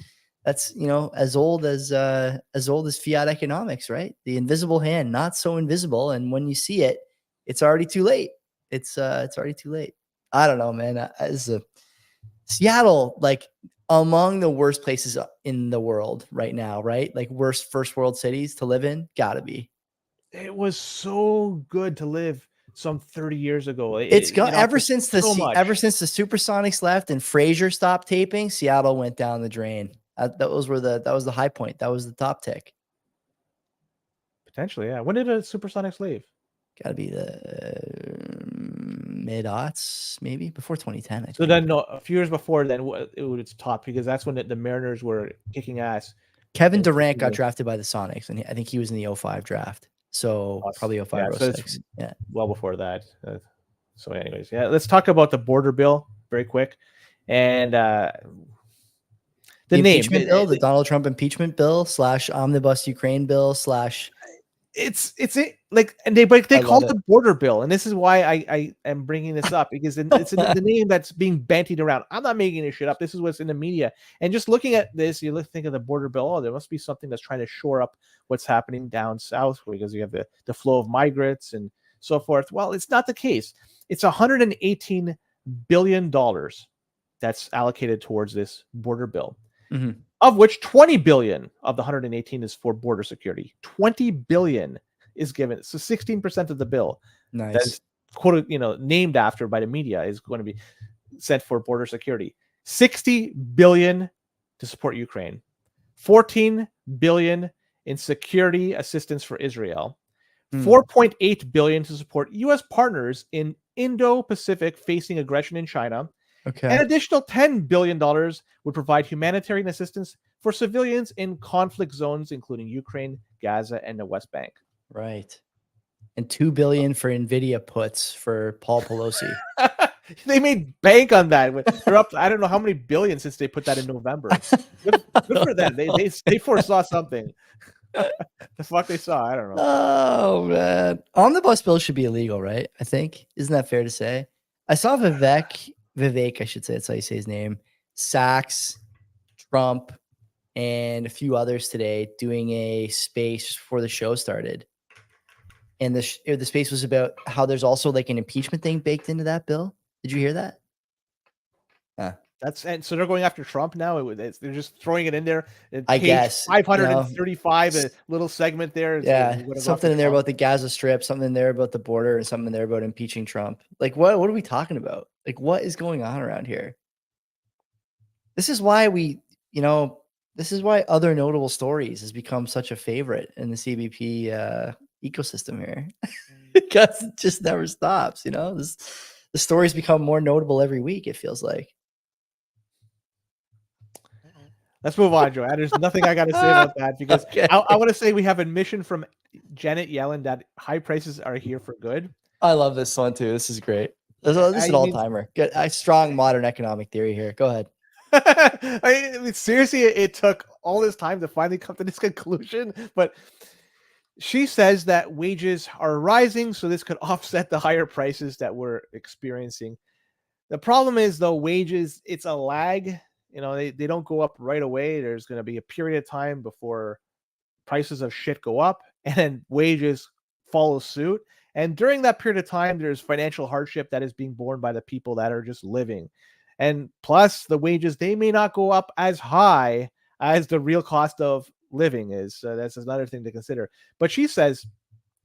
that's as old as fiat economics, right? The invisible hand, not so invisible, and when you see it, it's already too late. It's already too late. I don't know, man. Seattle, like among the worst places in the world right now, right? Like worst first world cities to live in, gotta be. It was so good to live some 30 years ago. It's gone ever since the Supersonics left and Frasier stopped taping. Seattle went down the drain. That was the high point. That was the top tick. Potentially, yeah. When did Supersonics leave? Got to be the mid-aughts, maybe before 2010. I think. Then no, a few years before then it was top because that's when the Mariners were kicking ass. Kevin Durant got drafted by the Sonics, and I think he was in the 05 draft. So probably 05, 06. Yeah. Well before that. So anyways, yeah, let's talk about the border bill very quick. And the impeachment bill, the Donald Trump impeachment bill / omnibus Ukraine bill / it's like, and they call it the border bill, and this is why I am bringing this up because it's the name that's being bantied around. I'm not making this shit up. This is what's in the media, and just looking at this, you think of the border bill. Oh, there must be something that's trying to shore up what's happening down south because you have the flow of migrants and so forth. Well, it's not the case. It's $118 billion that's allocated towards this border bill. Mm-hmm. Of which 20 billion of the 118 is for border security. 20 billion is given. So 16% of the bill that's quoted, named after by the media is going to be sent for border security. 60 billion to support Ukraine. 14 billion in security assistance for Israel. 4.8 billion to support U.S. partners in Indo-Pacific facing aggression in China. Okay. An additional $10 billion would provide humanitarian assistance for civilians in conflict zones, including Ukraine, Gaza, and the West Bank. Right. And $2 billion for NVIDIA puts for Paul Pelosi. They made bank on that. They're up to, I don't know how many billions since they put that in November. Good for them. They foresaw something. The fuck they saw, I don't know. Oh, man. Omnibus bill should be illegal, right? I think. Isn't that fair to say? I saw Vivek, I should say, that's how you say his name, Sachs, Trump, and a few others today doing a space before the show started. And the space was about how there's also like an impeachment thing baked into that bill. Did you hear that? And so they're going after Trump now. They're just throwing it in there. I guess 535, a little segment there. Yeah, something in there about the Gaza Strip, something in there about the border, and something in there about impeaching Trump. Like, what are we talking about? Like, what is going on around here? This is why this is why Other Notable Stories has become such a favorite in the CBP ecosystem here, because it just never stops. The stories become more notable every week. It feels like. Let's move on, Joanne. There's nothing I got to say about that because Okay. I want to say we have admission from Janet Yellen that high prices are here for good. I love this one too. This is great. This is an I mean, all-timer. Get a strong modern economic theory here. Go ahead. I mean, seriously, it took all this time to finally come to this conclusion, but she says that wages are rising, so this could offset the higher prices that we're experiencing. The problem is, though, wages, it's a lag. They don't go up right away. There's going to be a period of time before prices of shit go up and then wages follow suit. And during that period of time, there's financial hardship that is being borne by the people that are just living. And plus, the wages, they may not go up as high as the real cost of living is. That's another thing to consider. But she says,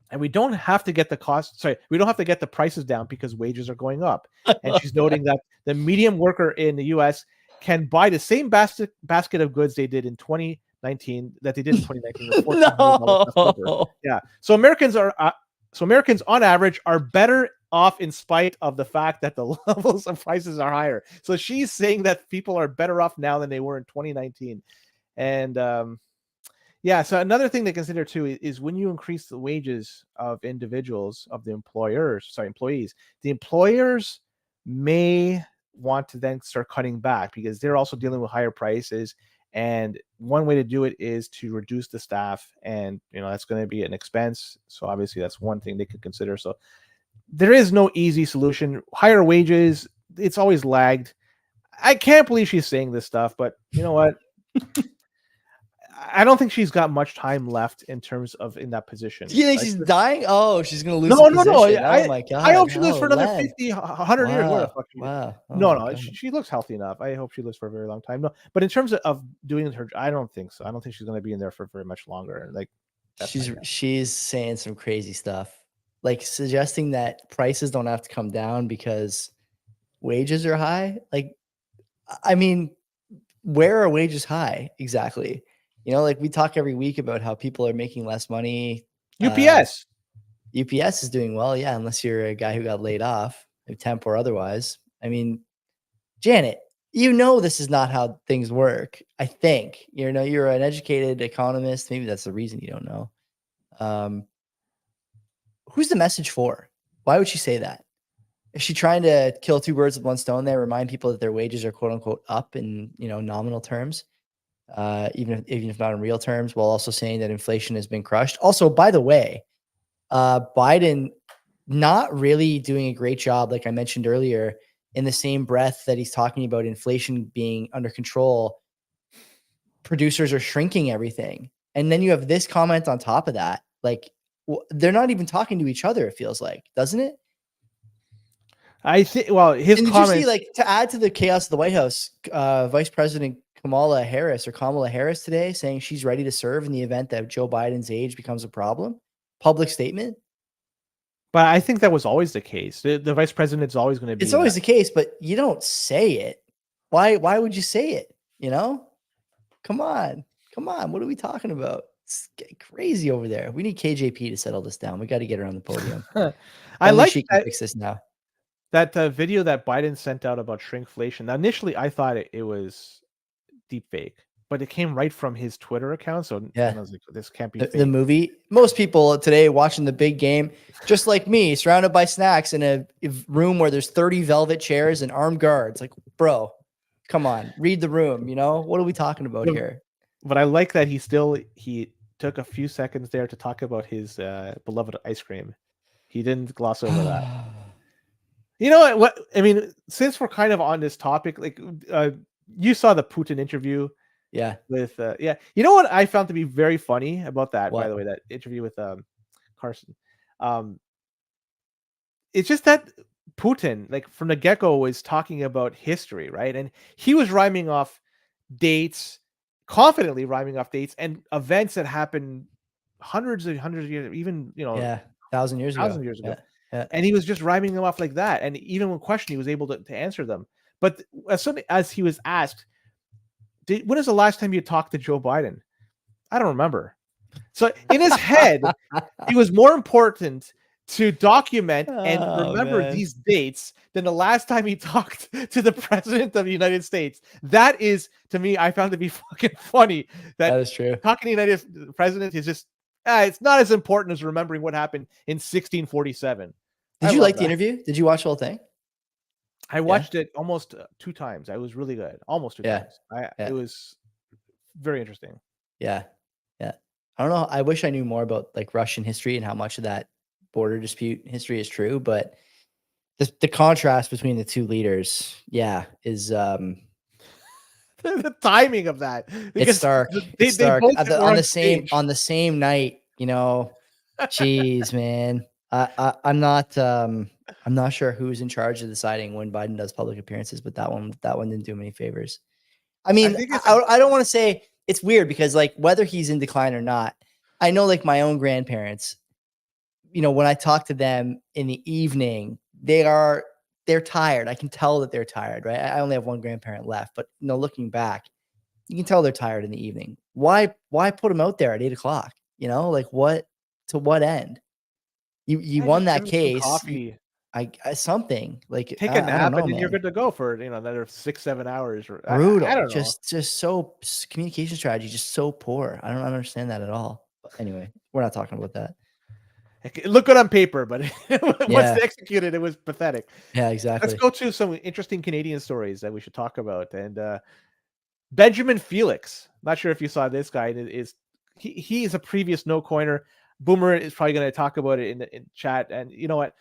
and we don't have to get we don't have to get the prices down because wages are going up. And she's noting that the median worker in the US can buy the same basket of goods they did in 2019 that they did in 2019. No. Yeah. So Americans on average are better off in spite of the fact that the levels of prices are higher. So she's saying that people are better off now than they were in 2019. And yeah, so another thing to consider too is when you increase the wages of individuals, of the employees, the employers may want to then start cutting back because they're also dealing with higher prices. And one way to do it is to reduce the staff, and that's going to be an expense. So obviously that's one thing they could consider. So there is no easy solution. Higher wages, it's always lagged. I can't believe she's saying this stuff, but you know what? I don't think she's got much time left in terms of in that position. Do you think she's dying? Oh, she's gonna lose. No. Oh my god! I hope she lives for another 50, 100 years. What the fuck? Wow. No. She looks healthy enough. I hope she lives for a very long time. No, but in terms of doing her, I don't think so. I don't think she's going to be in there for very much longer. Like she's saying some crazy stuff, like suggesting that prices don't have to come down because wages are high. Like, I mean, where are wages high exactly? Like we talk every week about how people are making less money. UPS is doing well, yeah, unless you're a guy who got laid off, temp or otherwise. I mean, Janet, this is not how things work. I think you're an educated economist. Maybe that's the reason you don't know. Who's the message for? Why would she say that? Is she trying to kill two birds with one stone there? Remind people that their wages are quote unquote up in nominal terms. Even if not in real terms, while also saying that inflation has been crushed. Also, by the way, Biden not really doing a great job, like I mentioned earlier, in the same breath that he's talking about inflation being under control, producers are shrinking everything. And then you have this comment on top of that. Like, they're not even talking to each other, it feels like, doesn't it? I think, well, his comments... Did you see, like, to add to the chaos of the White House, Vice President Kamala Harris today saying she's ready to serve in the event that Joe Biden's age becomes a problem? Public statement. But I think that was always the case. The vice president is always going to be. It's always the case, but you don't say it. Why would you say it? Come on. What are we talking about? It's getting crazy over there. We need KJP to settle this down. We got to get her on the podium. I like she can fix this now. That video that Biden sent out about shrinkflation. Now, initially, I thought it was deep fake, but it came right from his Twitter account. So yeah, I was like, this can't be the movie. Most people today watching the big game, just like me, surrounded by snacks in a room where there's 30 velvet chairs and armed guards. Like, bro, come on, read the room. What are we talking about here? But I like that he took a few seconds there to talk about his beloved ice cream. He didn't gloss over that. You know what? I mean, since we're kind of on this topic, like you saw the Putin interview. Yeah. With you know what I found to be very funny about that, by the way, that interview with Carson. It's just that Putin, like from the get-go, was talking about history, right? And he was rhyming off dates, confidently rhyming off dates and events that happened hundreds of years, even 1,000 years ago. Yeah. And he was just rhyming them off like that. And even when questioned, he was able to answer them. But as soon as he was asked, when is the last time you talked to Joe Biden? I don't remember. So in his head, it was more important to document and Oh, remember man. these dates than the last time he talked to the president of the United States. That is, to me, I found to be fucking funny. That That is true. talking to the United president is just, it's not as important as remembering what happened in 1647. Did I you love like the that. interview? Did you watch the whole thing? I watched it almost 2 times. I was really good. Almost 2 Yeah. times. Yeah. It was very interesting. Yeah. Yeah. I don't know. I wish I knew more about like Russian history and how much of that border dispute history is true, but the contrast between the two leaders, is The timing of that, it's because stark. It's they stark. both were On on the same stage. night, jeez, man. I'm not sure who's in charge of deciding when Biden does public appearances, but that one didn't do him any favors. I I mean, think it's I don't want to say it's weird because like whether he's in decline or not, I know like my own grandparents, when I talk to them in the evening, they're tired. I can tell that they're tired, right? I only have one grandparent left, but looking back, you can tell they're tired in the evening. Why put them out there at 8 o'clock? Like what to what end? You I won just give that him some case. coffee, Something like take a I don't nap, know, and then you're man. good to go for another 6-7 hours. Or I Brutal. don't know. Just so communication strategy, just so poor. I don't understand that at all. But anyway, we're not talking about that. It looked good on paper, but once Yeah. they executed, it was pathetic. Yeah, Let's exactly. go to some interesting Canadian stories that we should talk about. And Benjamin Felix, not sure if you saw this guy. He is a previous no coiner. Boomer is probably going to talk about it in chat. And you know what?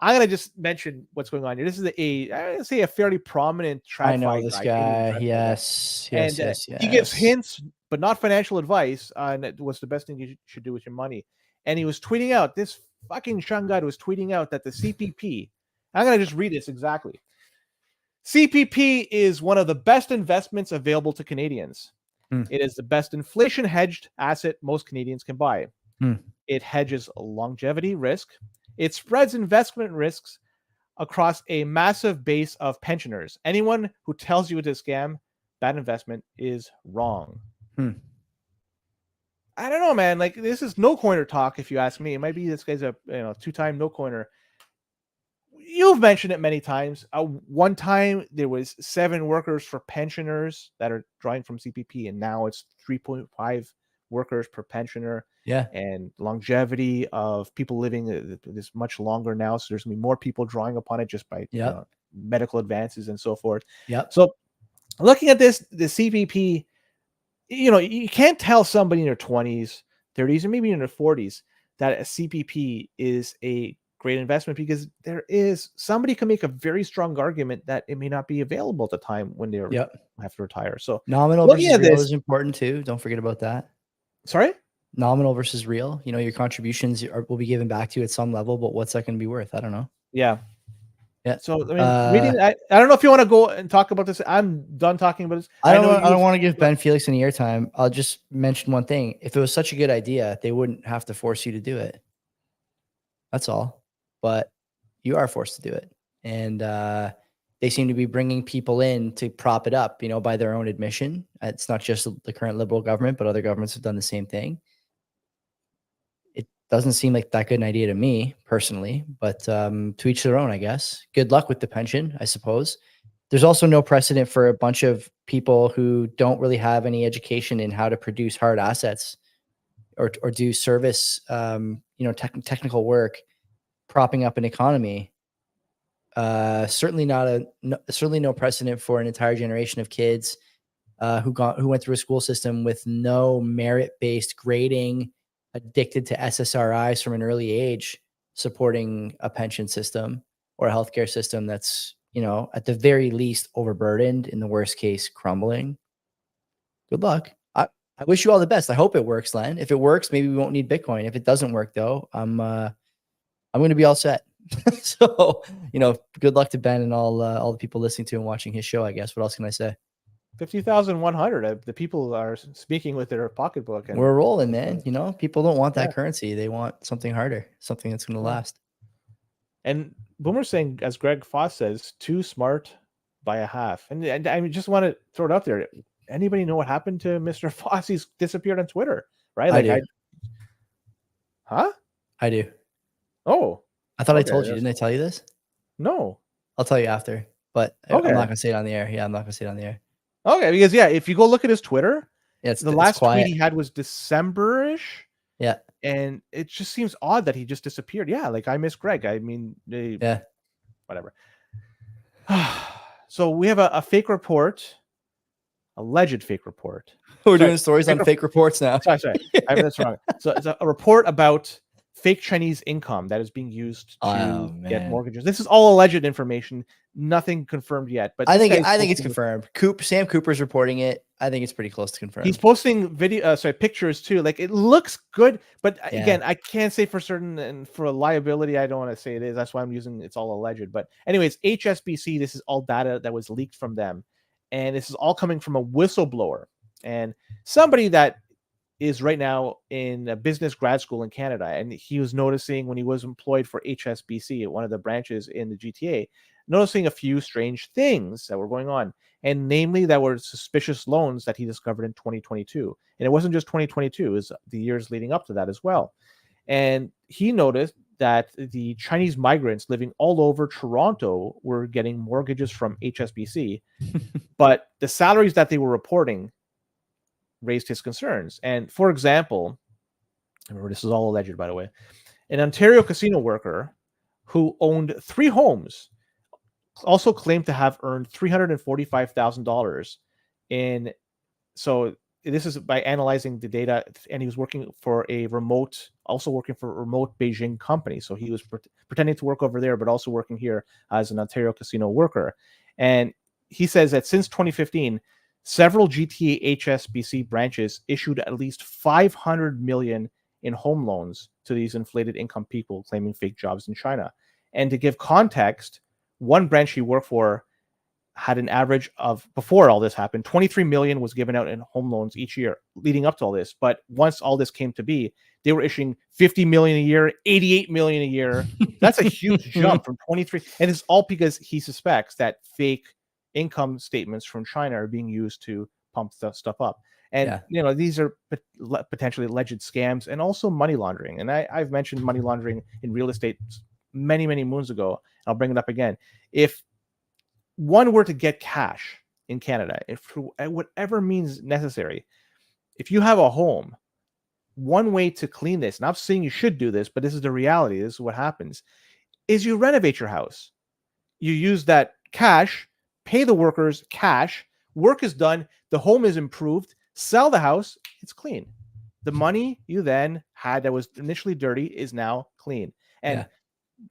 I'm going to just mention what's going on here. This is I would say a fairly prominent I know TradFi this guy, Canadian guy. TradFi guy. Yes, And yes, yes, he gives yes. hints, but not financial advice on what's the best thing you should do with your money. And he was tweeting out, this fucking Shungud was tweeting out that the CPP, I'm going to just read this exactly. CPP is one of the best investments available to Canadians. Hmm. It is the best inflation hedged asset most Canadians can buy. Hmm. It hedges longevity risk. It spreads investment risks across a massive base of pensioners. Anyone who tells you it's a scam, bad investment, is wrong. Hmm. I don't know, man. Like, this is no coiner talk, if you ask me. It might be this guy's a 2-time no coiner. You've mentioned it many times. One time there was 7 workers for pensioners that are drawing from CPP, and now it's 3.5 workers per pensioner. Yeah. And longevity of people living is much longer now, so there's gonna be more people drawing upon it just by medical advances and so forth. Yep. So looking at this, the CPP, you can't tell somebody in their 20s, 30s, or maybe in their 40s that a CPP is a great investment, because somebody can make a very strong argument that it may not be available at the time when they have to retire. So nominal looking versus at real this, is important too. Don't forget about that. sorry? Nominal versus real. Your contributions will be given back to you at some level, but what's that going to be worth? I don't know. Yeah. Yeah. So I mean, reading, I don't know if you want to go and talk about this. I'm done talking about this. I don't want to give Ben Felix any airtime. I'll just mention one thing. If it was such a good idea, they wouldn't have to force you to do it. That's all. But you are forced to do it. And they seem to be bringing people in to prop it up, by their own admission. It's not just the current Liberal government, but other governments have done the same thing. It doesn't seem like that good an idea to me personally, but to each their own, I guess. Good luck with the pension, I suppose. There's also no precedent for a bunch of people who don't really have any education in how to produce hard assets or do service, technical work, propping up an economy. Certainly no precedent for an entire generation of kids who went through a school system with no merit-based grading, addicted to SSRIs from an early age, supporting a pension system or a healthcare system that's, at the very least overburdened, in the worst case, crumbling. Good luck. I wish you all the best. I hope it works, Len. If it works, maybe we won't need Bitcoin. If it doesn't work, though, I'm going to be all set. So, good luck to Ben and all the people listening to and watching his show, I guess. What else can I say? 50,100. The people are speaking with their pocketbook. And we're rolling, man. People don't want that currency. They want something harder, something that's going to last. And Boomer's saying, as Greg Foss says, too smart by a half. And I just want to throw it out there. Anybody know what happened to Mr. Foss? He's disappeared on Twitter, right? I do. Huh? I do. Oh, I thought I Okay, told you. that's Didn't I cool. tell you this? No. I'll tell you after, but I'm not Okay. gonna say it on the air. Yeah, I'm not gonna say it on the air. Okay, because if you go look at his Twitter, Yeah, the it's last tweet quiet. he had was December-ish, Yeah, and it just seems odd that he just disappeared. Yeah, like I miss Greg. I mean, yeah. whatever. So we have a fake report, alleged fake report. We're Sorry, doing stories fake on fake reports now. sorry. That's wrong. So it's a report about fake Chinese income that is being used Oh to get man. mortgages. This is all alleged information, nothing confirmed yet. But I this think guy's I think it's posting confirmed. Sam Cooper's reporting it. I think it's pretty close to He's confirmed. posting pictures too. Like it looks good, but Yeah. again, I can't say for certain, and for liability, I don't want to say it is. That's why I'm using it's all alleged. But anyways, HSBC, this is all data that was leaked from them, and this is all coming from a whistleblower and somebody that is right now in a business grad school in Canada. And he was noticing when he was employed for HSBC at one of the branches in the GTA, noticing a few strange things that were going on. And namely, that were suspicious loans that he discovered in 2022. And it wasn't just 2022, it was the years leading up to that as well. And he noticed that the Chinese migrants living all over Toronto were getting mortgages from HSBC, but the salaries that they were reporting raised his concerns. And for example, remember this is all alleged, by the way, an Ontario casino worker who owned 3 homes also claimed to have earned $345,000 in. So this is by analyzing the data, and he was working for a remote Beijing company. So he was pretending to work over there, but also working here as an Ontario casino worker. And he says that since 2015, several GTA HSBC branches issued at least 500 million in home loans to these inflated income people claiming fake jobs in China. And to give context, one branch he worked for had an average of, before all this happened, 23 million was given out in home loans each year leading up to all this. But once all this came to be, they were issuing 50 million a year, 88 million a year. That's a huge jump from 23. And it's all because he suspects that fake income statements from China are being used to pump stuff up. And, these are potentially alleged scams and also money laundering. And I've mentioned money laundering in real estate many, many moons ago. I'll bring it up again. If one were to get cash in Canada, if for whatever means necessary, if you have a home, one way to clean this, not saying you should do this, but this is the reality, this is what happens, is you renovate your house. You use that cash, pay the workers cash, work is done, the home is improved, sell the house, it's clean. The money you then had that was initially dirty is now clean. And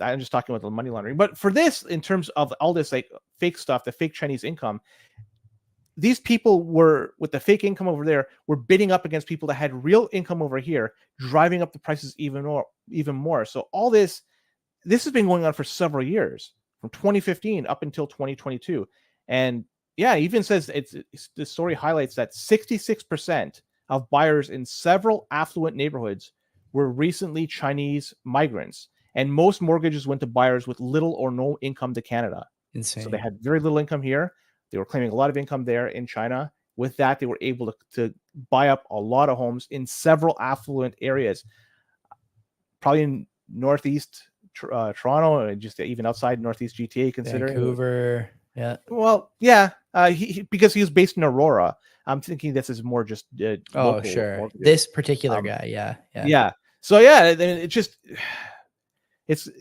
I'm just talking about the money laundering. But for this, in terms of all this like fake stuff, the fake Chinese income, these people were, with the fake income over there, were bidding up against people that had real income over here, driving up the prices even more. So all this has been going on for several years, from 2015 up until 2022. And yeah, it even says the story highlights that 66% of buyers in several affluent neighborhoods were recently Chinese migrants. And most mortgages went to buyers with little or no income to Canada. Insane. So they had very little income here. They were claiming a lot of income there in China. With that, they were able to buy up a lot of homes in several affluent areas, probably in Northeast Toronto, and just even outside Northeast GTA, considering Vancouver. Yeah. Well, yeah, because he was based in Aurora. I'm thinking this is more just local. Oh, sure. Mortgages. This particular guy. Yeah. Yeah. So yeah, it just this is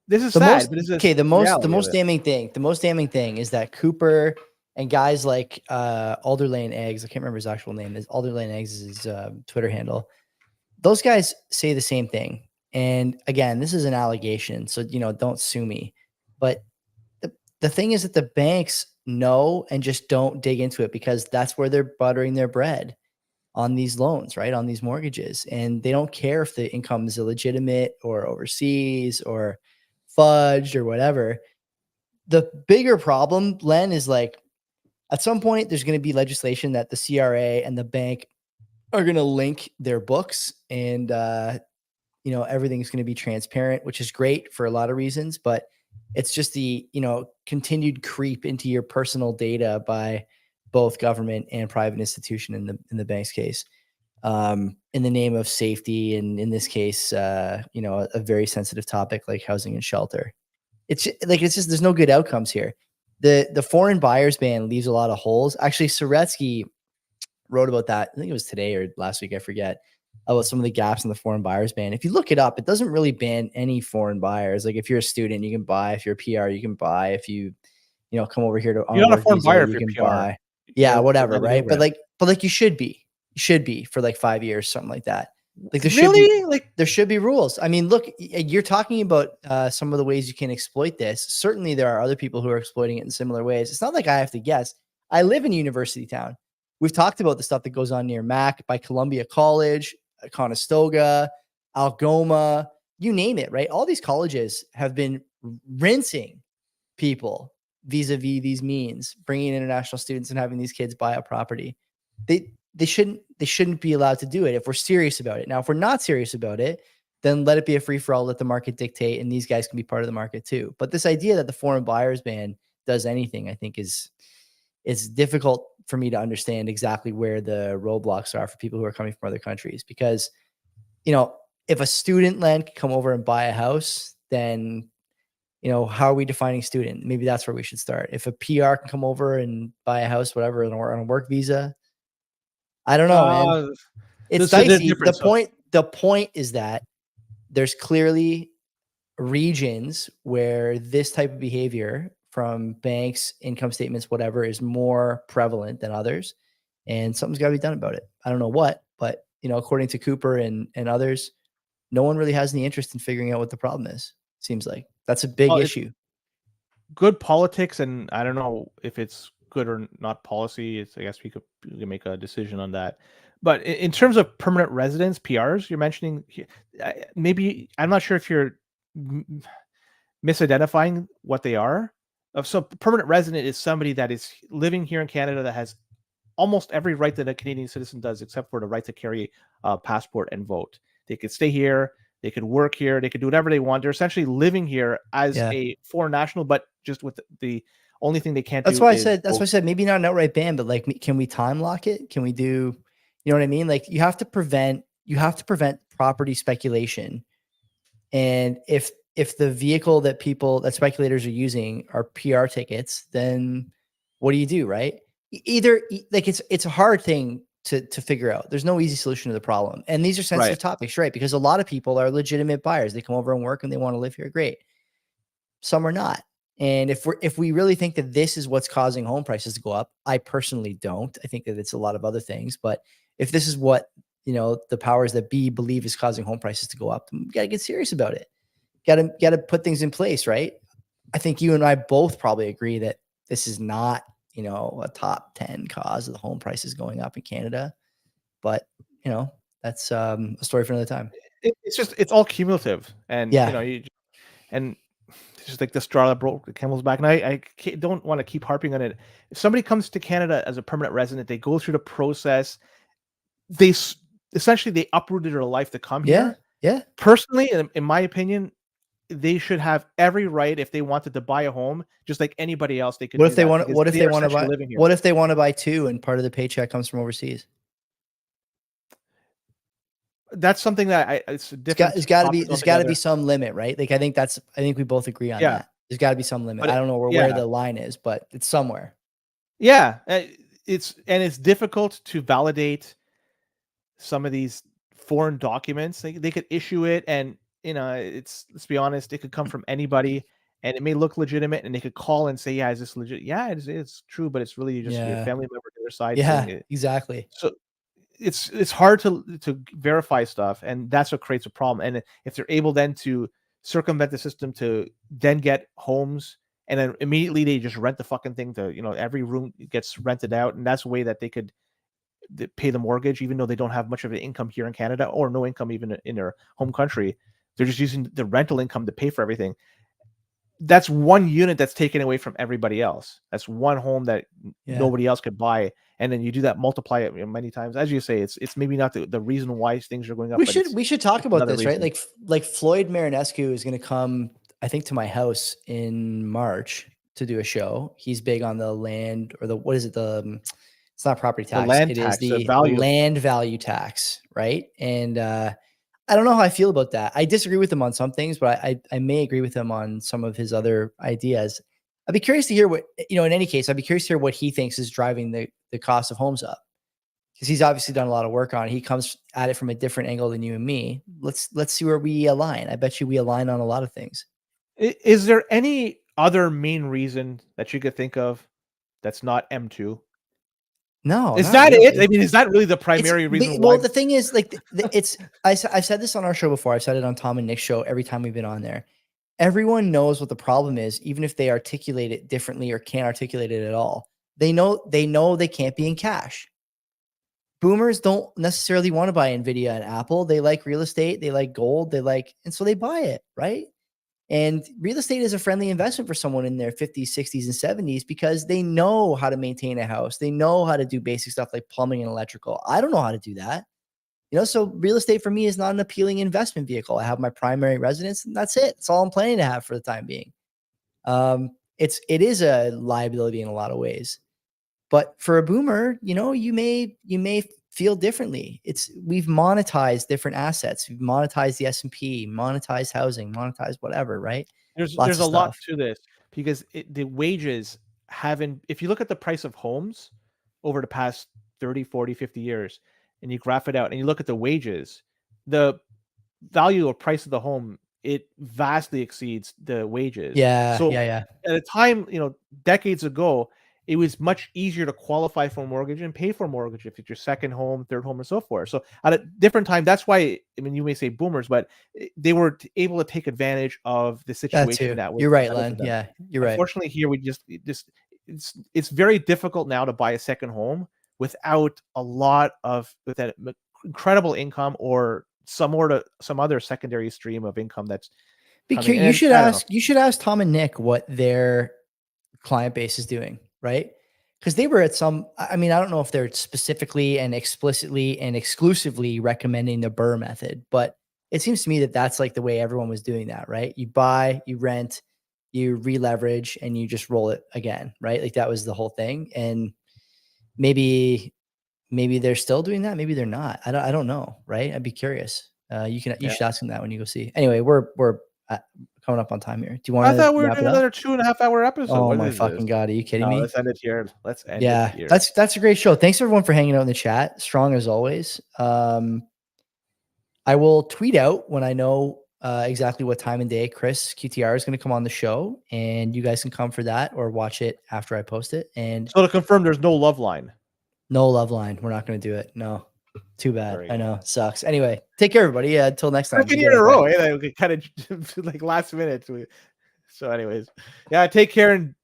The sad. most But it's the most reality damning thing is that Cooper and guys like Alder Lane Eggs, I can't remember his actual name, is Alder Lane Eggs is his Twitter handle. Those guys say the same thing. And again, this is an allegation, so don't sue me. But the thing is that the banks know and just don't dig into it, because that's where they're buttering their bread on these loans, right? On these mortgages. And they don't care if the income is illegitimate or overseas or fudged or whatever. The bigger problem, Len, is like at some point there's going to be legislation that the CRA and the bank are going to link their books, and everything's going to be transparent, which is great for a lot of reasons, but it's just the continued creep into your personal data by both government and private institution in the bank's case. in the name of safety, and in this case, you know, a very sensitive topic like housing and shelter. It's just there's no good outcomes here. The foreign buyers ban leaves a lot of holes. Actually, Soretsky wrote about that. I think it was today or last week, I forget, about some of the gaps in the foreign buyers ban. If you look it up, it doesn't really ban any foreign buyers. Like if you're a student, you can buy. If you're a PR, you can buy. If you come over here on You're a not a work foreign visa, buyer if you you're can PR. buy. Yeah, You're whatever, landed right? But immigrant. like you should be. You should be for like 5 years, something like that. Like Really? Like, there should be rules. I mean, look, you're talking about some of the ways you can exploit this. Certainly, there are other people who are exploiting it in similar ways. It's not like I have to guess. I live in university town. We've talked about the stuff that goes on near Mac by Columbia College, Conestoga, Algoma, you name it, right? All these colleges have been rinsing people vis-a-vis these means, bringing in international students and having these kids buy a property. They shouldn't be allowed to do it if we're serious about it. Now, if we're not serious about it, then let it be a free for all. Let the market dictate, and these guys can be part of the market too. But this idea that the foreign buyers ban does anything, I think, is it's difficult for me to understand exactly where the roadblocks are for people who are coming from other countries. Because if a student land can come over and buy a house, then how are we defining student? Maybe that's where we should start. If a PR can come over and buy a house, whatever, on a work visa, I don't know, man. uh, It's there's a dicey. The difference. So, point is that there's clearly regions where this type of behavior from banks, income statements, whatever, is more prevalent than others, and something's got to be done about it. I don't know what, but according to Cooper and others, no one really has any interest in figuring out what the problem is. Seems like that's a big well, it's issue. good politics, and I don't know if it's good or not policy. I guess we can make a decision on that. But in terms of permanent residents, PRs, you're mentioning, maybe I'm not sure if you're misidentifying what they are. So permanent resident is somebody that is living here in Canada that has almost every right that a Canadian citizen does, except for the right to carry a passport and vote. They could stay here, they could work here, they could do whatever they want. They're essentially living here as a foreign national, but just with the only thing they can't That's do why I is said. That's why I said maybe not an outright ban, but like, can we time lock it? Can we do? You know what I mean? Like, you have to prevent property speculation. And if the vehicle that speculators are using are PR tickets, then what do you do, right? Either like it's a hard thing to figure out. There's no easy solution to the problem. And these are sensitive right. topics, right? Because a lot of people are legitimate buyers. They come over and work and they want to live here. Great. Some are not. And if we really think that this is what's causing home prices to go up, I personally don't. I think that it's a lot of other things. But if this is what the powers that be believe is causing home prices to go up, we got to get serious about it. Got to put things in place, right? I think you and I both probably agree that this is not a top 10 cause of the home prices going up in Canada. But that's a story for another time. It's all cumulative, and Yeah. and it's just like the straw that broke the camel's back. And I don't want to keep harping on it. If somebody comes to Canada as a permanent resident, they go through the process. Essentially they uprooted their life to come Yeah. here. Yeah. Personally, in my opinion, they should have every right if they wanted to buy a home, just like anybody else. They could What do if they that want? because What if they they are want to essentially buy? living here. What if they want to buy two and part of the paycheck comes from overseas? That's something that it's a different There's got to be topic altogether. some limit, right? Like I think we both agree on Yeah, that. There's got to be some limit. but I don't know where yeah, the line is, but it's somewhere. yeah, it's difficult to validate some of these foreign documents. They could issue it, and let's be honest, it could come from anybody, and it may look legitimate, and they could call and say, "Yeah, is this legit?" Yeah, it's true, but it's really just your Yeah. family member to their side saying Yeah. it. Exactly. So it's hard to verify stuff, and that's what creates a problem. And if they're able then to circumvent the system to then get homes, and then immediately they just rent the fucking thing to every room gets rented out, and that's a way that they could pay the mortgage, even though they don't have much of an income here in Canada or no income even in their home country. They're just using the rental income to pay for everything. That's one unit that's taken away from everybody else. That's one home that Yeah. nobody else could buy. And then you do that, multiply it many times. As you say, it's maybe not the reason why things are going up. We but should talk it's about another this, right? reason. Like Floyd Marinescu is going to come, I think, to my house in March to do a show. He's big on the land, or what is it, the It's not property The tax. land It is tax, the the value. land value tax, right? And I don't know how I feel about that. I disagree with him on some things, but I may agree with him on some of his other ideas. I'd be curious to hear what, in any case, I'd be curious to hear what he thinks is driving the cost of homes up, because he's obviously done a lot of work on it. He comes at it from a different angle than you and me. Let's see where we align. I bet you we align on a lot of things. Is there any other main reason that you could think of that's not M2? No, Is not that it? really. I mean, is that really the primary reason why? Well, the thing is, like, I've said this on our show before. I've said it on Tom and Nick's show every time we've been on there. Everyone knows what the problem is, even if they articulate it differently or can't articulate it at all. They know they can't be in cash. Boomers don't necessarily want to buy Nvidia and Apple. They like real estate, they like gold, and so they buy it, right? And real estate is a friendly investment for someone in their 50s, 60s, and 70s because they know how to maintain a house. They know how to do basic stuff like plumbing and electrical. I don't know how to do that. So real estate for me is not an appealing investment vehicle. I have my primary residence and that's it. It's all I'm planning to have for the time being. It is a liability in a lot of ways, but for a boomer, you may feel differently. We've monetized different assets. We've monetized the S&P, monetized housing, monetized whatever, right? There's Lots of a lot stuff. to this because the wages haven't, if you look at the price of homes over the past 30, 40, 50 years, and you graph it out and you look at the wages, the value or price of the home, it vastly exceeds the wages. Yeah, So yeah. at a time, decades ago, it was much easier to qualify for a mortgage and pay for a mortgage if it's your second home, third home, and so forth. So at a different time, that's why, I mean, you may say boomers, but they were able to take advantage of the That situation too. that was You're right, presented to Len. them. Yeah, you're right. Unfortunately, here we just it's very difficult now to buy a second home without a lot of with that incredible income or some other secondary stream of income that's coming. You And should I don't know. ask Tom and Nick what their client base is doing, right? Because they were at some, I mean, I don't know if they're specifically and explicitly and exclusively recommending the Burr method, but it seems to me that that's like the way everyone was doing that, right? You buy, you rent, you re-leverage, and you just roll it again, right? Like that was the whole thing. And maybe they're still doing that. Maybe they're not. I don't know, right? I'd be curious. You should ask them that when you go see. Anyway, we're coming up on time here. Do you want I to thought we were wrap it doing up? another 2.5-hour episode. Oh What my is this? fucking God. Are you kidding No, me? let's end it here. Let's end it Yeah, here. that's a great show. Thanks everyone for hanging out in the chat. Strong as always. I will tweet out when I know exactly what time and day Chris QTR is going to come on the show, and you guys can come for that or watch it after I post it. And So to confirm, there's no love line. no love line. We're not going to do it. No, too bad. Very I good. know, sucks. Anyway, take care, everybody. Yeah, until next time. Second year in a row, eh? Like, kind of like last minute. So, anyways, yeah, take care and